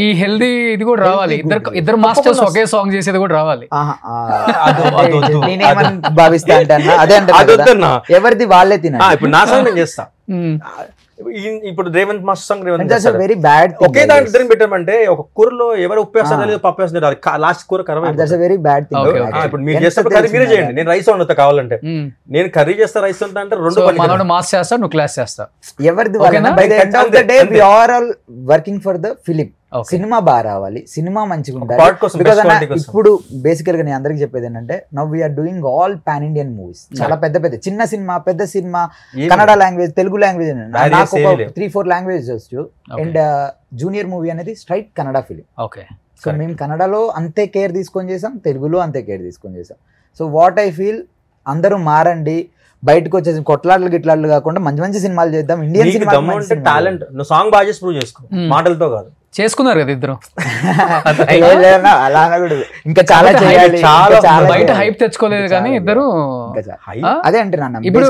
ఈ హెల్దీ ఇది కూడా రావాలి. ఇద్దరు మాస్టర్స్ ఒకే సాంగ్ చేసేది కూడా రావాలి. నేనేమని భావిస్తా అంటే అదే అంటే ఎవరిది వాళ్ళే తినాలి. ఇప్పుడు నా సాంగ్ నేను చేస్తా. ఇప్పుడు Revanth master song very bad. ఒకే దాంట్లో ఇద్దరు పెట్టామంటే ఒక కూరలో ఎవరు ఉప్పు వేస్తారు లేదు పప్పు వేస్తారు, లాస్ట్ కూర కర్రీ. Very bad. ఇప్పుడు మీరు చేస్తే కర్రీ మీరే చేయండి, నేను రైస్ వండుతా కావాలంటే. నేను కర్రీ చేస్తా, రైస్ వండుతా అంటే 2 మాస్ చేస్తా, నువ్వు క్లాస్ చేస్తా. ఎవరిది working for the film. Cinema బాగా రావాలి, సినిమా మంచిగా ఉండాలి. ఇప్పుడు బేసికల్ గా నేను అందరికి చెప్పేది ఏంటంటే, now we are doing all pan Indian movies. చాలా పెద్ద చిన్న సినిమా, పెద్ద cinema, Kannada language, Telugu language, నాకు 3-4 లాంగ్వేజెస్ వచ్చు. అండ్ జూనియర్ మూవీ అనేది స్ట్రైట్ కన్నడ ఫిలిం. సో మేము కన్నడలో అంతే కేర్ తీసుకొని చేసాం, తెలుగులో అంతే కేర్ తీసుకొని చేసాం. సో వాట్ ఐ ఫీల్, అందరూ మారండి, బయటకు వచ్చేసి కొట్లాట్లు గిట్లాట్లు కాకుండా మంచి మంచి సినిమాలు చేద్దాం, ఇండియన్ సినిమా టాలెంట్, నువ్వు సాంగ్ బాగా చేసి ప్రూవ్ చేసుకో, మాటలతో కాదు. చేసుకున్నారు కదా ఇద్దరు, అలా అనకూడదు, ఇంకా చాలా చేయాలి, బయట హైప్ తెచ్చుకోలేదు కానీ ఇద్దరు. అదే అంటున్నా. ఇప్పుడు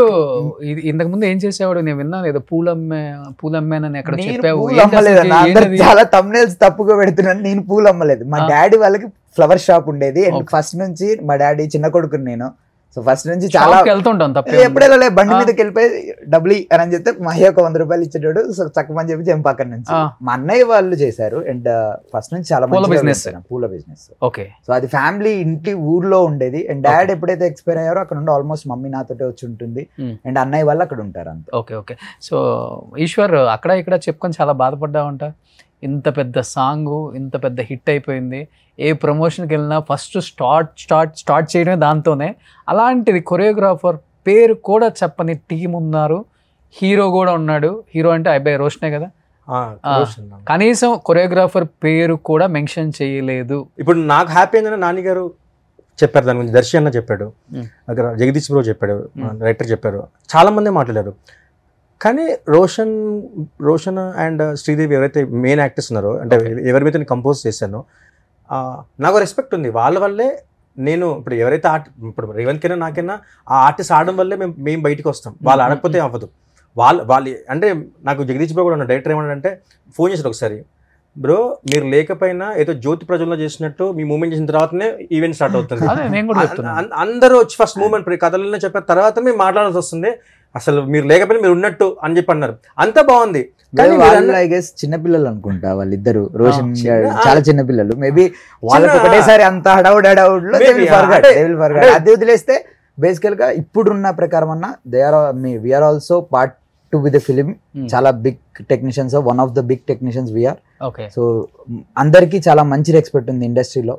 ఇంతకు ముందు ఏం చేసేవాడు నేను విన్నాను, ఏదో పూలమ్మేనని ఎక్కడ చెప్పావు. చాలా తమ్నేల్స్ తప్పుగా పెడుతున్నాను. నేను పూలు అమ్మలేదు, మా డాడీ వాళ్ళకి ఫ్లవర్ షాప్ ఉండేది. అండ్ ఫస్ట్ నుంచి మా డాడీ చిన్న కొడుకుని నేను, సో ఫస్ట్ నుంచి చాలా వెళ్తుంటాం, ఎప్పుడైనా బండి మీదకి వెళ్ళిపోయి డబ్బులు అని చెప్తే మా అయ్య ఒక 100 రూపాయలు ఇచ్చేటాడు. సో చక్కమని చెప్పి జంప్ పక్కన నుంచి మా అన్నయ్య వాళ్ళు చేశారు. అండ్ ఫస్ట్ నుంచి చాలా పూల బిజినెస్. ఓకే. సో అది ఫ్యామిలీ ఇంటి ఊర్లో ఉండేది. అండ్ డాడ్ ఎప్పుడైతే ఎక్స్పైర్ అయ్యారో అక్కడ నుండి ఆల్మోస్ట్ మమ్మీ నాతోటే వచ్చి ఉంటుంది. అండ్ అన్నయ్య వాళ్ళు అక్కడ ఉంటారు అంతే. Okay okay. సో ఈశ్వర్ అక్కడ ఇక్కడ చెప్పుకొని చాలా బాధపడ్డావంట. ఇంత పెద్ద సాంగ్ ఇంత పెద్ద హిట్ అయిపోయింది, ఏ ప్రమోషన్కి వెళ్ళినా ఫస్ట్ స్టార్ట్ చేయడమే దాంతోనే. అలాంటిది కొరియోగ్రాఫర్ పేరు కూడా చెప్పని టీం ఉన్నారు, హీరో కూడా ఉన్నాడు. హీరో అంటే అబ్బాయి రోషనే కదా, కనీసం కొరియోగ్రాఫర్ పేరు కూడా మెన్షన్ చేయలేదు. ఇప్పుడు నాకు హ్యాపీ ఏంటంటే నాని గారు చెప్పారు దాని గురించి, దర్శి అన్న చెప్పాడు, అక్కడ జగదీష్ బ్రో చెప్పాడు, రైటర్ చెప్పారు, చాలా మంది మాట్లాడారు. కానీ రోషన్ అండ్ శ్రీదేవి ఎవరైతే మెయిన్ యాక్టర్స్ ఉన్నారో, అంటే ఎవరి మీద నేను కంపోజ్ చేశానో, నాకు రెస్పెక్ట్ ఉంది. వాళ్ళ వల్లే నేను ఇప్పుడు ఎవరైతే ఇప్పుడు రేవంత్కైనా నాకైనా ఆ ఆర్టిస్ట్ ఆడడం వల్లే మేము బయటకు వస్తాం. వాళ్ళు ఆడకపోతే అవ్వదు. వాళ్ళు అంటే నాకు జగదీష్ బ్రో కూడా ఉన్న డైరెక్టర్ ఏమన్నాడంటే, ఫోన్ చేశారు ఒకసారి, బ్రో మీరు లేకపోయినా ఏదో జ్యోతి ప్రజల్లో చేసినట్టు మీ మూమెంట్ చేసిన తర్వాతనే ఈవెంట్ స్టార్ట్ అవుతుంది. అందరూ వచ్చి ఫస్ట్ మూమెంట్ కథలనే చెప్పిన తర్వాత మేము మాట్లాడాల్సి వస్తుంది, అసలు మీరు లేకపోయినా మీరు ఉన్నట్టు అని చెప్పి అన్నారు. అంతా బాగుంది. చిన్నపిల్లలు అనుకుంటా వాళ్ళిద్దరు, రోషన్ చాలా చిన్న పిల్లలు. మేబీ వాళ్ళకి ఒకటేసారి అంత హడౌడ్ లో అది వదిలేస్తే బేసికల్ గా ఇప్పుడున్న ప్రకారం అన్న we're also part to be the film. చాలా big technicians, one of the big technicians we're. So అందరికి చాలా మంచి రెస్పెక్ట్ ఉంది ఇండస్ట్రీలో,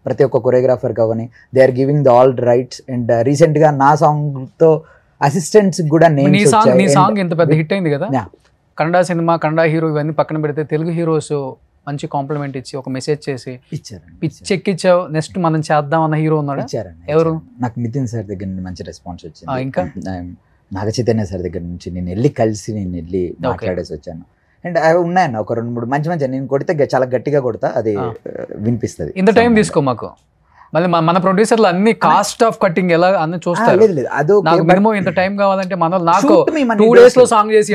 ప్రతి ఒక్క కొరియోగ్రాఫర్ కావని. They are giving the all rights. And recent గా నా సాంగ్ తో అసిస్టెంట్స్ కూడా నీ సాంగ్ ఎంత పెద్ద హిట్ అయింది కదా, కన్నడ సినిమా, కన్నడ హీరో ఇవన్నీ పక్కన పెడితే తెలుగు హీరోస్ మంచి కాంప్లిమెంట్ ఇచ్చి ఒక మెసేజ్ చేసి ఇచ్చారు, పిచ్చెక్కిచ్చావు. నెక్స్ట్ మనం చేద్దాం అన్న హీరో ఉన్నాడు. ఎవరు? నాకు నితిన్ సార్ దగ్గర నుంచి మంచి రెస్పాన్స్ వచ్చింది. ఇంకా నాగ చైతన్య సార్ దగ్గర నుంచి నేను వెళ్ళి మాట్లాడేసి వచ్చాను. అండ్ అవి ఉన్నాయన్న ఒక 2-3 మంచి నేను కొడితే చాలా గట్టిగా కొడతా, అది వినిపిస్తుంది. ఇంత టైం తీసుకో మాకు. మళ్ళీ మన ప్రొడ్యూసర్లు అన్ని కాస్ట్ ఆఫ్ కటింగ్ ఎలా అన్ని చూస్తారు. నాకు మినిమం ఇంత టైం కావాలంటే మన నాకు 2 days లో సాంగ్ చేసి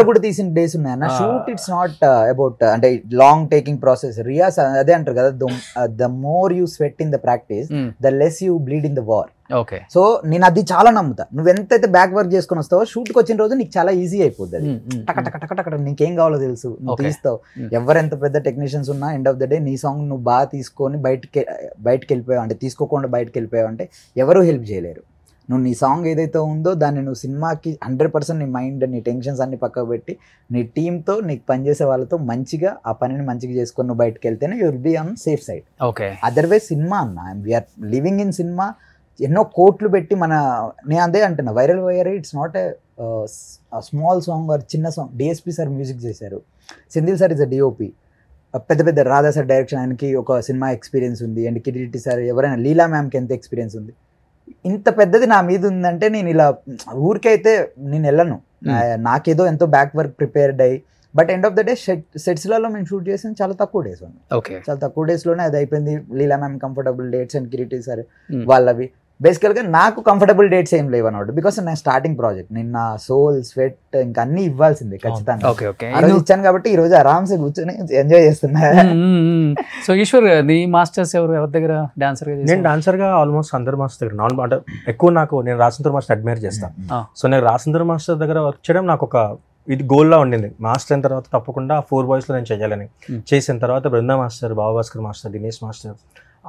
కూడా తీసిన డేస్ ఉన్నాయన్న. షూట్ ఇట్స్ నాట్ అబౌట్ అంటే లాంగ్ టేకింగ్ ప్రాసెస్. రియాస్ అదే అంటారు కదా, the more you sweat in the practice the less you bleed in the war. So నేను అది చాలా నమ్ముతా. నువ్వు ఎంతైతే బ్యాక్ వర్క్ చేసుకుని వస్తావో షూట్కి వచ్చిన రోజు నీకు చాలా ఈజీ అయిపోతుంది. టక నీకేం కావాలో తెలుసు, నువ్వు తీస్తావు. ఎవరెంత పెద్ద టెక్నీషియన్స్ ఉన్నా ఎండ్ ఆఫ్ ద డే నీ సాంగ్ నువ్వు బాగా తీసుకొని బయటకి వెళ్ళిపోయావు అంటే, తీసుకోకుండా బయటకు వెళ్ళిపోయావు అంటే ఎవరు హెల్ప్ చేయలేరు. నువ్వు నీ సాంగ్ ఏదైతే ఉందో దాన్ని నువ్వు సినిమాకి 100% నీ మైండ్, నీ టెన్షన్స్ అన్ని పక్కకు పెట్టి నీ టీంతో, నీకు పనిచేసే వాళ్ళతో మంచిగా ఆ పనిని మంచిగా చేసుకొని నువ్వు బయటకు వెళ్తేనే you will be on safe side. Otherwise cinema అన్న, వీఆర్ లివింగ్ ఇన్ సినిమా. ఎన్నో కోట్లు పెట్టి నేను అదే అంటున్నా, viral it's not a small song or చిన్న సాంగ్. డిఎస్పి సార్ మ్యూజిక్ చేశారు, Senthil sir is a DOP, పెద్ద రాధా సార్ డైరెక్షన్, ఆయనకి ఒక సినిమా ఎక్స్పీరియన్స్ ఉంది. అండ్ కిరీటి సార్, ఎవరైనా లీలా మ్యామ్కి ఎంత ఎక్స్పీరియన్స్ ఉంది. ఇంత పెద్దది నా మీద ఉందంటే నేను ఇలా ఊరికైతే నేను వెళ్ళను. నాకేదో ఎంతో బ్యాక్ వర్క్ ప్రిపేర్డ్ అయ్యి, but end of the day సెట్స్లలో మేము షూట్ చేసిన చాలా తక్కువ డేస్ ఉంది. చాలా తక్కువ డేస్లోనే అది అయిపోయింది. Leela ma'am comfortable dates and Kireeti sir వాళ్ళవి. బేసికల్గా నాకు కంఫర్టబుల్ డేట్స్ ఏం లేవు అన్నమాట, బికాస్ నా స్టార్టింగ్ ప్రాజెక్ట్. నేను నా సోల్, స్వెట్ ఇంకా అన్ని ఇవ్వాల్సిందే ఖచ్చితంగా. ఆ రోజు ఇచ్చాను కాబట్టి ఈ రోజు ఆరామ్సే కూర్చొని ఎంజాయ్ చేస్తున్నా. సో ఈశ్వర్, నీ మాస్టర్స్ ఎవరి దగ్గర డాన్సర్? నేను డాన్సర్ గా ఆల్మోస్ట్ అందరు మాస్టర్ దగ్గర అంటే ఎక్కువ నేను రాసిందర్ మాస్టర్ అడ్మైర్ చేస్తాను. సో నేను రాసిందర్ మాస్టర్ దగ్గర వర్క్ చేయడం నాకు ఒక ఇది గోల్లా ఉండింది. మాస్టర్ అయిన తర్వాత తప్పకుండా 4 boys లో నేను చేయాలని. చేసిన తర్వాత Brinda master, Bhaskar master, Dinesh master,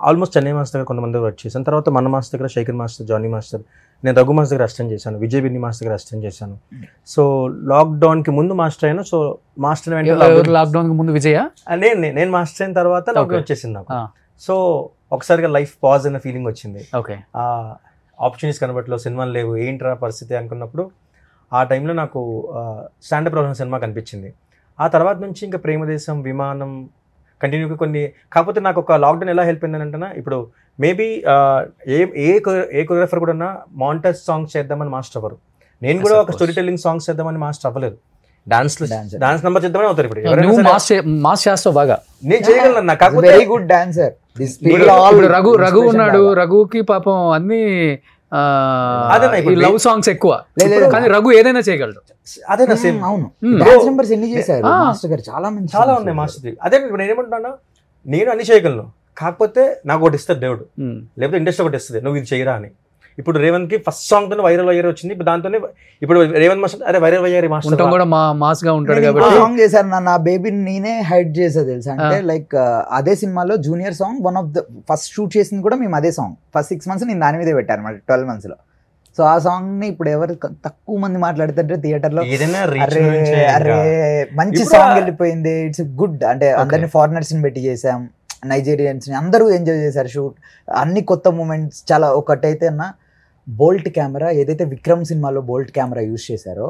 almost Chennai master దగ్గర కొంతమంది వర్క్ చేశాను. తర్వాత మన మాస్టర్ దగ్గర శేఖర్ మాస్టర్, జానీ మాస్టర్, నేను రఘు మాస్టర్ దగ్గర అసిస్టెంట్ చేశాను, విజయ్ బిన్ని మాస్టర్ దగ్గర అసిస్టెంట్ చేశాను. సో లాక్డౌన్కి ముందు మాస్టర్ అయినా. సో మాస్టర్ లాక్డౌన్కి ముందు విజయ, నేను మాస్టర్ అయిన తర్వాత లాక్డౌన్ వచ్చేసింది నాకు. సో ఒకసారిగా లైఫ్ పాజ్ అన్న ఫీలింగ్ వచ్చింది. ఆపర్చునిటీస్ కనబట్టలో, సినిమాలు లేవు, ఏంట్రా పరిస్థితి అనుకున్నప్పుడు ఆ టైంలో నాకు స్టాండప్ ప్రొఫెషన్ సినిమా కనిపించింది. ఆ తర్వాత నుంచి ఇంకా ప్రేమదేశం, విమానం, కంటిన్యూగా కొన్ని. కాకపోతే నాకు ఒక లాక్డౌన్ ఎలా హెల్ప్ అయిందని ఇప్పుడు మేబీ ఏ కొరియోగ్రాఫర్ కూడా మాంటేజ్ సాంగ్స్ చేద్దామని మాస్టర్ అవ్వరు. నేను కూడా ఒక స్టోరీ టెల్లింగ్ సాంగ్స్ చేద్దామని మాస్టర్ అవ్వలేదు. డాన్స్ నెంబర్ చేద్దామని అవుతారు. ఇప్పుడు మాస్ చేస్తావు బాగా. నేను చేయగలను. కాకపోతే వెరీ గుడ్ డాన్సర్. రఘు ఉన్నాడు, రఘుకి పాపం అన్ని లవ్ సాంగ్స్ ఎక్కువ, కానీ రఘు ఏదైనా చేయగలడు. అదేనా సేమ్. అవును, డాన్స్ నెంబర్స్ ఎన్ని చేశారు మాస్టర్ గారు, చాలా మంది, చాలా ఉన్నాయి మాస్టర్. అదే ఇప్పుడు నేను ఏమంటున్నా, నేను అన్ని చేయగలను, కాకపోతే నాకు ఒకటి ఇస్తాడు దేవుడు, లేకపోతే ఇండస్ట్రీ ఒకటి ఇస్తుంది, నువ్వు ఇది చేయరా అని. ఇప్పుడు రేవంత్ కి ఫస్ట్ సాంగ్ తోనే వైరల్ అయ్యారు వచ్చింది. దాంతోనే ఇప్పుడు రేవంత్ మాస్టర్ అరే వైరల్ అయ్యారు మాస్టర్ కూడా మాస్ గా ఉంటాడు కాబట్టి సాంగ్ చేశారు. నా బేబీని నేనే హైడ్ చేసా తెలుసా. అంటే లైక్ అదే సినిమాలో junior song one of the first shoot చేసింది కూడా మేము అదే సాంగ్. ఫస్ట్ 6 months నేను దాని మీదే పెట్టాను అనమాట, 12 months లో. సో ఆ సాంగ్ ని ఇప్పుడు ఎవరు తక్కువ మంది మాట్లాడుతుంటే థియేటర్ లో, అరే మంచి సాంగ్ వెళ్ళిపోయింది, ఇట్స్ గుడ్. అంటే అందరిని ఫారినర్స్ ని పెట్టి చేసాం, నైజీరియన్స్ ని అందరూ ఎంజాయ్ చేశారు షూట్. అన్ని కొత్త మూమెంట్స్ చాలా. ఒకటైతే అన్న బోల్ట్ కెమెరా, ఏదైతే విక్రమ్ సినిమాలో బోల్ట్ కెమెరా యూజ్ చేశారో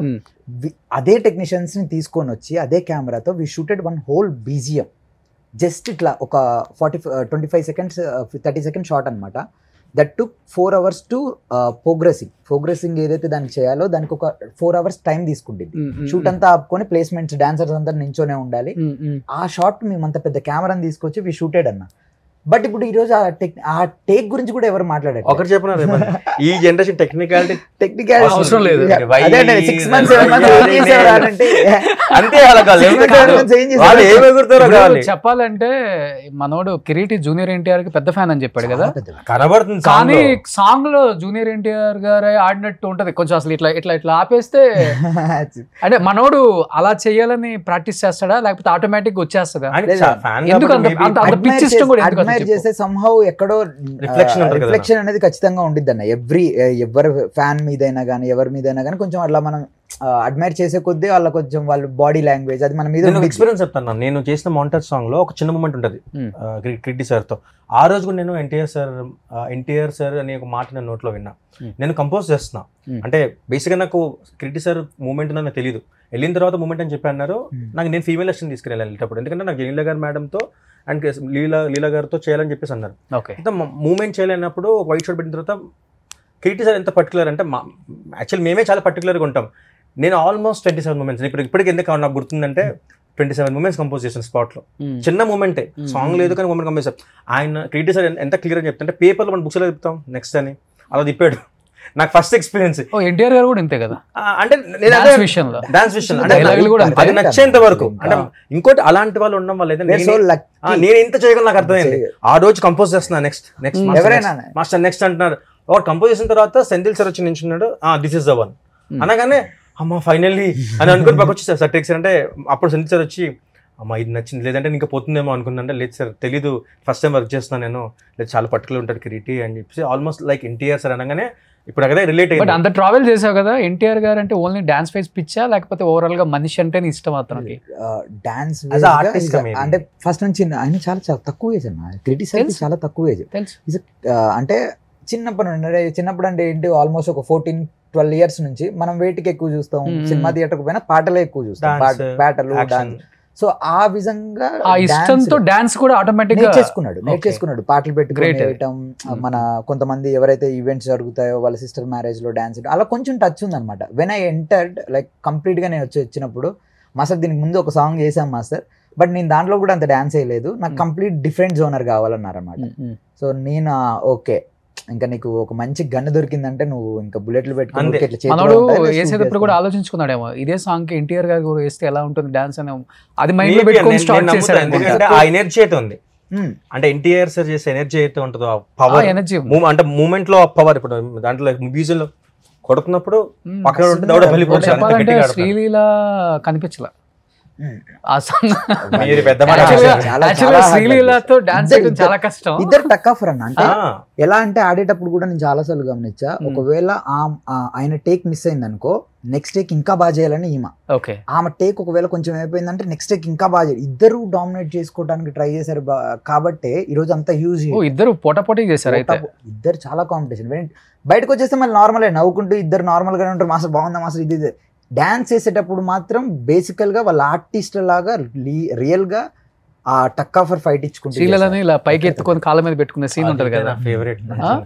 అదే టెక్నీషియన్స్ ని తీసుకొని వచ్చి అదే కెమెరాతో we shooted one whole BGM. Just ఇట్లా ఒక 25 seconds 30 seconds షాట్ అనమాట. That took 4 hours to progressing ఏదైతే దానికి చేయాలో దానికి ఒక 4 hours టైం తీసుకుంటుంది. షూట్ అంతా ఆపుకొని ప్లేస్మెంట్స్ డాన్సర్స్ అంతా నించోనే ఉండాలి. ఆ షాట్ మేము అంత పెద్ద కెమెరాని తీసుకొచ్చి వి షూటెడ్ అన్న. బట్ ఇప్పుడు ఈ రోజు ఆ టేక్ గురించి కూడా ఎవరు మాట్లాడారు? ఒకటి చెప్పినారు, ఈ జనరేషన్ టెక్నికాలిటీ అవసరం లేదు. 6 months 7 months చెప్పాలంటే మనోడు కిరీటి జూనియర్ ఎన్టీఆర్ కి పెద్ద ఫ్యాన్ అని చెప్పాడు కదా, కనబడుతుంది. కానీ సాంగ్ లో జూనియర్ ఎన్టీఆర్ గారే ఆడినట్టు ఉంటది కొంచెం. అసలు ఇట్లా ఇట్లా ఇట్లా ఆపేస్తే అంటే మనోడు అలా చేయాలని ప్రాక్టీస్ చేస్తాడా, లేకపోతే ఆటోమేటిక్ వచ్చేస్తుందా? ఎందుకు అంత పిచ్చి ఇష్టం కూడా ఎందుకు చేస్తే సంహౌ ఎక్కడో రిఫ్లెక్షన్ అనేది ఖచ్చితంగా ఉండిద్ది అన్న. ఎవరి ఫ్యాన్ మీదైనా కానీ ఎవరి మీదైనా కానీ కొంచెం అట్లా మనం అడ్మైర్ చేసే కొద్దీ వాళ్ళ కొంచెం వాళ్ళ బాడీ లాంగ్వేజ్ అది మన మీద. ఎక్స్పీరియన్స్ చెప్తాను. నేను చేసిన మాంటేజ్ సాంగ్ లో ఒక చిన్న మూమెంట్ ఉంటుంది కిడ్డీ సార్ తో. ఆ రోజు కూడా నేను ఎన్టీఆర్ సార్ అనే ఒక మాట నేను నోట్లో విన్నా. నేను కంపోజ్ చేస్తున్నా అంటే బేసిక్గా నాకు కిడ్డీ సార్ మూమెంట్ నాకు తెలియదు. వెళ్ళిన తర్వాత మూమెంట్ అని చెప్పి అన్నారు. నాకు నేను ఫీమేల్ అసిస్టెంట్ తీసుకెళ్ళాలి వెళ్ళేటప్పుడు, ఎందుకంటే నాకు జయలీల గారి మేడంతో అండ్ లీలా గారితో చేయాలని చెప్పేసి అన్నారు. మూమెంట్ చేయలేనప్పుడు వైట్ షర్ట్ పెట్టిన తర్వాత కిరీటి సార్ ఎంత పర్టికులర్ అంటే యాక్చువల్ మేమే చాలా పర్టికులర్గా ఉంటాం. నేను ఆల్మోస్ట్ 27 మూమెంట్స్ ఇప్పటికి ఎందుకు నాకు గుర్తుందంటే 27 మూమెంట్స్ కంపోజ్ చేసిన స్పాట్ లో. చిన్న మూమెంటే, సాంగ్ లేదు కానీ మూమెంట్ కంపోజ్ చేస్తాం. ఆయన కిరీటి సార్ ఎంత క్లియర్ అని చెప్తుంటే పేపర్లో మనం బుక్స్ లో చెప్తాం నెక్స్ట్ అని అలా తిప్పాడు. నాకు ఫస్ట్ ఎక్స్పీరియన్స్. ఎన్టీఆర్ గారు కూడా ఇంతే కదా, అంటే డాన్స్ విషయంలో అది నచ్చేంత వరకు. అంటే ఇంకోటి అలాంటి వాళ్ళు ఉండడం వల్ల అయితే నేను ఎంత చేయగలను నాకు అర్థమైంది. ఆ రోజు కంపోజ్ చేస్తున్నా, నెక్స్ట్ మాస్టర్ నెక్స్ట్ అంటున్నారు. ఒకటి కంపోజ్ చేసిన తర్వాత సెంధిల్ సార్ వచ్చి నించున్నాడు, దిస్ ఇస్ ద వన్ అనగానే అమ్మ ఫైనల్లీ అని అనుకుని పక్క వచ్చి సార్ టేక్ సార్ అంటే అప్పుడు సెంధిల్ సార్ వచ్చి అమ్మ ఇది నచ్చింది, లేదంటే ఇంకా పోతుందేమో అనుకున్నాంటే లేదు సార్ తెలీదు, ఫస్ట్ టైం వర్క్ చేస్తున్నాను నేను, లేదు చాలా పర్టికులర్ ఉంటాడు కిరీటి అని చెప్పి ఆల్మోస్ట్ లైక్ ఎన్టీఆర్ సార్ అనగానే ఇప్పుడు అదే రిలేట్ అయ్యింది. బట్ అంత ట్రావెల్ చేసావు కదా, ఎన్టీఆర్ గారు అంటే ఓన్లీ డాన్స్ ఫేస్ పిచ్చా లేకపోతే ఓవరాల్ గా మనిషి అంటే ఇష్టం అతనికి? డాన్స్ అంటే ఫస్ట్ నుంచి ఆయన చాలా తక్కువ ఏజ్ అన్న. కిరీటి సార్ చాలా తక్కువ ఏజ్. అంటే చిన్నప్పుడు అంటే ఏంటి ఆల్మోస్ట్ ఒక 14-12 years నుంచి మనం వేటికి ఎక్కువ చూస్తాం, సినిమా థియేటర్కి పోయినా పాటలే ఎక్కువ చూస్తాం, పాటలు డాన్స్. సో ఆ విధంగా ఇష్టంతో డాన్స్ కూడా ఆటోమేటిక్ నేర్చేసుకున్నాడు. పాటలు పెట్టుకోవటం, మన కొంతమంది ఎవరైతే ఈవెంట్స్ జరుగుతాయో వాళ్ళ సిస్టర్ మ్యారేజ్ లో డాన్స్ అలా కొంచెం టచ్ ఉంది అనమాట. When I entered like complete గా నేను వచ్చినప్పుడు మాస్టర్ దీనికి ముందు ఒక సాంగ్ చేసాం మాస్టర్, బట్ నేను దాంట్లో కూడా అంత డాన్స్ వేయలేదు, నాకు కంప్లీట్ డిఫరెంట్ జోనర్ కావాలన్నారు అనమాట. సో నేను ఓకే ఇంకా నీకు ఒక మంచి గన్ను దొరికిందంటే నువ్వు ఇంకా బుల్లెట్లు వేసేటప్పుడు కూడా ఆలోచించుకున్నాడేమో ఇదే సాంగ్ కి ఎన్టీఆర్ గారు కూడా వేస్తే ఎలా ఉంటుంది డాన్స్ అని, అది మైండ్ లో పెట్టుకొని స్టార్ట్ చేశాడు. ఆ ఎనర్జీ అయితే ఉంది, అంటే ఎన్టీఆర్ సార్ చేసే ఎనర్జీ అయితే ఉంటుందో ఆ పవర్ ఎనర్జీ అంటే మూమెంట్ లో పవర్. ఇప్పుడు దాంట్లో మ్యూజియం లో కొడుతున్నప్పుడు పక్కన శ్రీలీల కనిపించలా ఆ సాంగ్. శ్రీలీలతో డాన్స్ చేయడం చాలా కష్టం. ఇద్దరు టక్ ఆఫ్ రన్ అంటే ఎలా అంటే ఆడేటప్పుడు కూడా నేను చాలా సార్లు గమనించా, ఒకవేళ ఆయన టేక్ మిస్ అయింది అనుకో నెక్స్ట్ టేక్ ఇంకా బాగా చేయాలని ఆమె టేక్ ఒకవేళ కొంచెం అయిపోయిందంటే నెక్స్ట్ టేక్ ఇంకా బాగా చేయాలి. ఇద్దరు డామినేట్ చేసుకోవడానికి ట్రై చేశారు కాబట్టి ఈ రోజు అంతా హ్యూజ్. ఇద్దరు పోటాపోటీ చేశారు, ఇద్దరు చాలా కాంపిటీషన్. బయటకు వచ్చేస్తే మళ్ళీ నార్మల్ నవ్వుకుంటూ ఇద్దరు నార్మల్ గానే ఉంటారు, మాస్టర్ బాగుందా మాస్టర్ ఇది. డాన్స్ చేసేటప్పుడు మాత్రం బేసికల్ గా వాళ్ళ ఆర్టిస్ట్ లాగా రియల్ గా ఆ టక్ ఆఫర్ ఫైట్ ఇచ్చుకుంటే శ్రీలని ఇలా పైకి ఎత్తుకొని కాళ్ళ మీద పెట్టుకునే సీన్ ఉంటది కదా, ఫేవరెట్,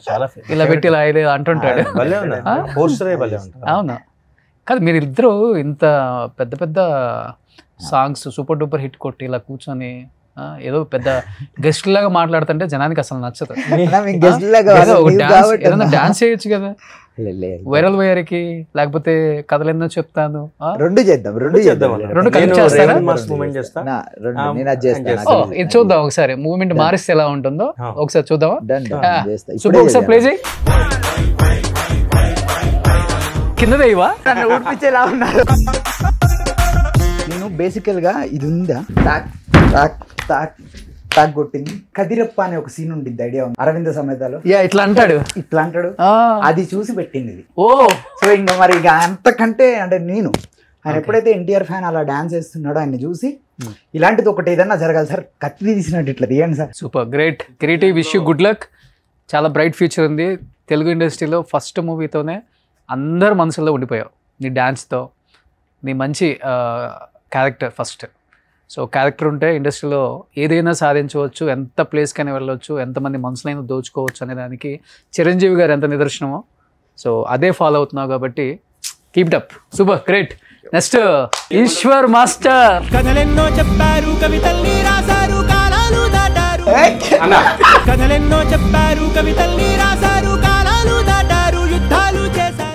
చాలా ఇలా పెట్టి ఇలా ఇది అంటుంటాడు. అవునా కాదు, మీరు ఇద్దరు ఇంత పెద్ద పెద్ద సాంగ్స్ సూపర్ డూపర్ హిట్ కొట్టి ఇలా కూర్చొని ఏదో పెద్ద గెస్ట్ లాగా మాట్లాడుతుంటే జనానికి అసలు నచ్చదు. ఏదైనా డాన్స్ చేయొచ్చు కదా, వైరల్ వైరకి, లేకపోతే కథలు ఎన్నో చెప్తాను, రెండు చేద్దాం, రెండు కలిపి చేస్తారా? ఇది చూద్దాం ఒకసారి, మూవ్మెంట్ మారిస్తే ఎలా ఉంటుందో ఒకసారి చూద్దామా? సూపర్, ఒకసారి ప్లే చేయి. కిందదే ఇవా ఊడిపించేలా ఉన్నారు. నేను బేసికల్ గా ఇది ఉందా, టాక్ టాక్ టాక్ టాక్ కొట్టింది. కదిరప్ప అనే ఒక సీన్ ఉండింది, ఐడియా ఉంది, అరవింద సమేతలో ఇట్లా అంటాడు, ఇట్లా అంటాడు, అది చూసి పెట్టింది ఇది. ఓ సో ఇంకా మరి ఇక అంతకంటే అంటే నేను ఆయన ఎప్పుడైతే ఎన్టీఆర్ ఫ్యాన్ అలా డాన్స్ చేస్తున్నాడో ఆయన చూసి ఇలాంటిది ఒకటి ఏదన్నా జరగాలి సార్, కత్తి తీసినట్టు ఇట్లా తీయండి sir. Super, great, Kireeti, wish you good luck. చాలా బ్రైట్ ఫ్యూచర్ ఉంది తెలుగు ఇండస్ట్రీలో. ఫస్ట్ మూవీతోనే అందరు మనసుల్లో ఉండిపోయావు నీ డ్యాన్స్తో, నీ మంచి క్యారెక్టర్ ఫస్ట్. సో క్యారెక్టర్ ఉంటే ఇండస్ట్రీలో ఏదైనా సాధించవచ్చు, ఎంత ప్లేస్కైనా వెళ్ళవచ్చు, ఎంతమంది మనసులైనా దోచుకోవచ్చు అనే దానికి చిరంజీవి గారు ఎంత నిదర్శనమో. సో అదే ఫాలో అవుతున్నావు కాబట్టి keep it up, super, great. Next Eshwar master. కథలెన్నో చెప్పారు, కవితల్ని రాశారు, కాలాలు దాటారు. కథలెన్నో చెప్పారు, కవితల్ని రాశారు, కాలాలు దాటారు, యుద్ధాలు చేశారు.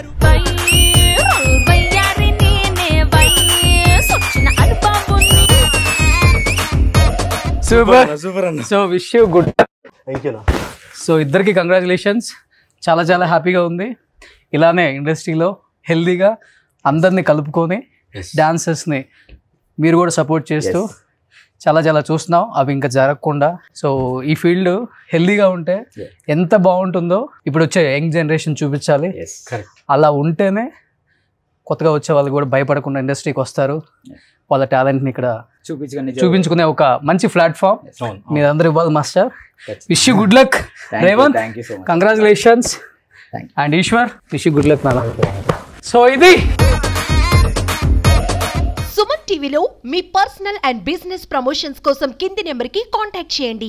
సూపర్ సూపర్ అన్న. So wish you good. So ఇద్దరికి కంగ్రాచులేషన్స్. చాలా చాలా హ్యాపీగా ఉంది. ఇలానే ఇండస్ట్రీలో హెల్దీగా అందరినీ కలుపుకొని డాన్సర్స్ని మీరు కూడా సపోర్ట్ చేస్తూ చాలా చాలా చూస్తున్నాం, అవి ఇంకా జరగకుండా. సో ఈ ఫీల్డ్ హెల్దీగా ఉంటే ఎంత బాగుంటుందో ఇప్పుడు వచ్చే యంగ్ జనరేషన్ చూపించాలి. అలా ఉంటేనే కొత్తగా వచ్చే వాళ్ళు కూడా భయపడకుండా ఇండస్ట్రీకి వస్తారు, వాళ్ళ టాలెంట్ని ఇక్కడ చూపించుకునే ఒక మంచి ప్లాట్ఫామ్ మీరందరూ ఇవ్వాలి master. Wish you good luck. Revanth, congratulations. And Eshwar, wish you good luck నాన్న. సో ఇది సుమన్ టీవీలో మీ పర్సనల్ అండ్ బిజినెస్ ప్రమోషన్స్ కోసం కింది నెంబర్కి కాంటాక్ట్ చేయండి.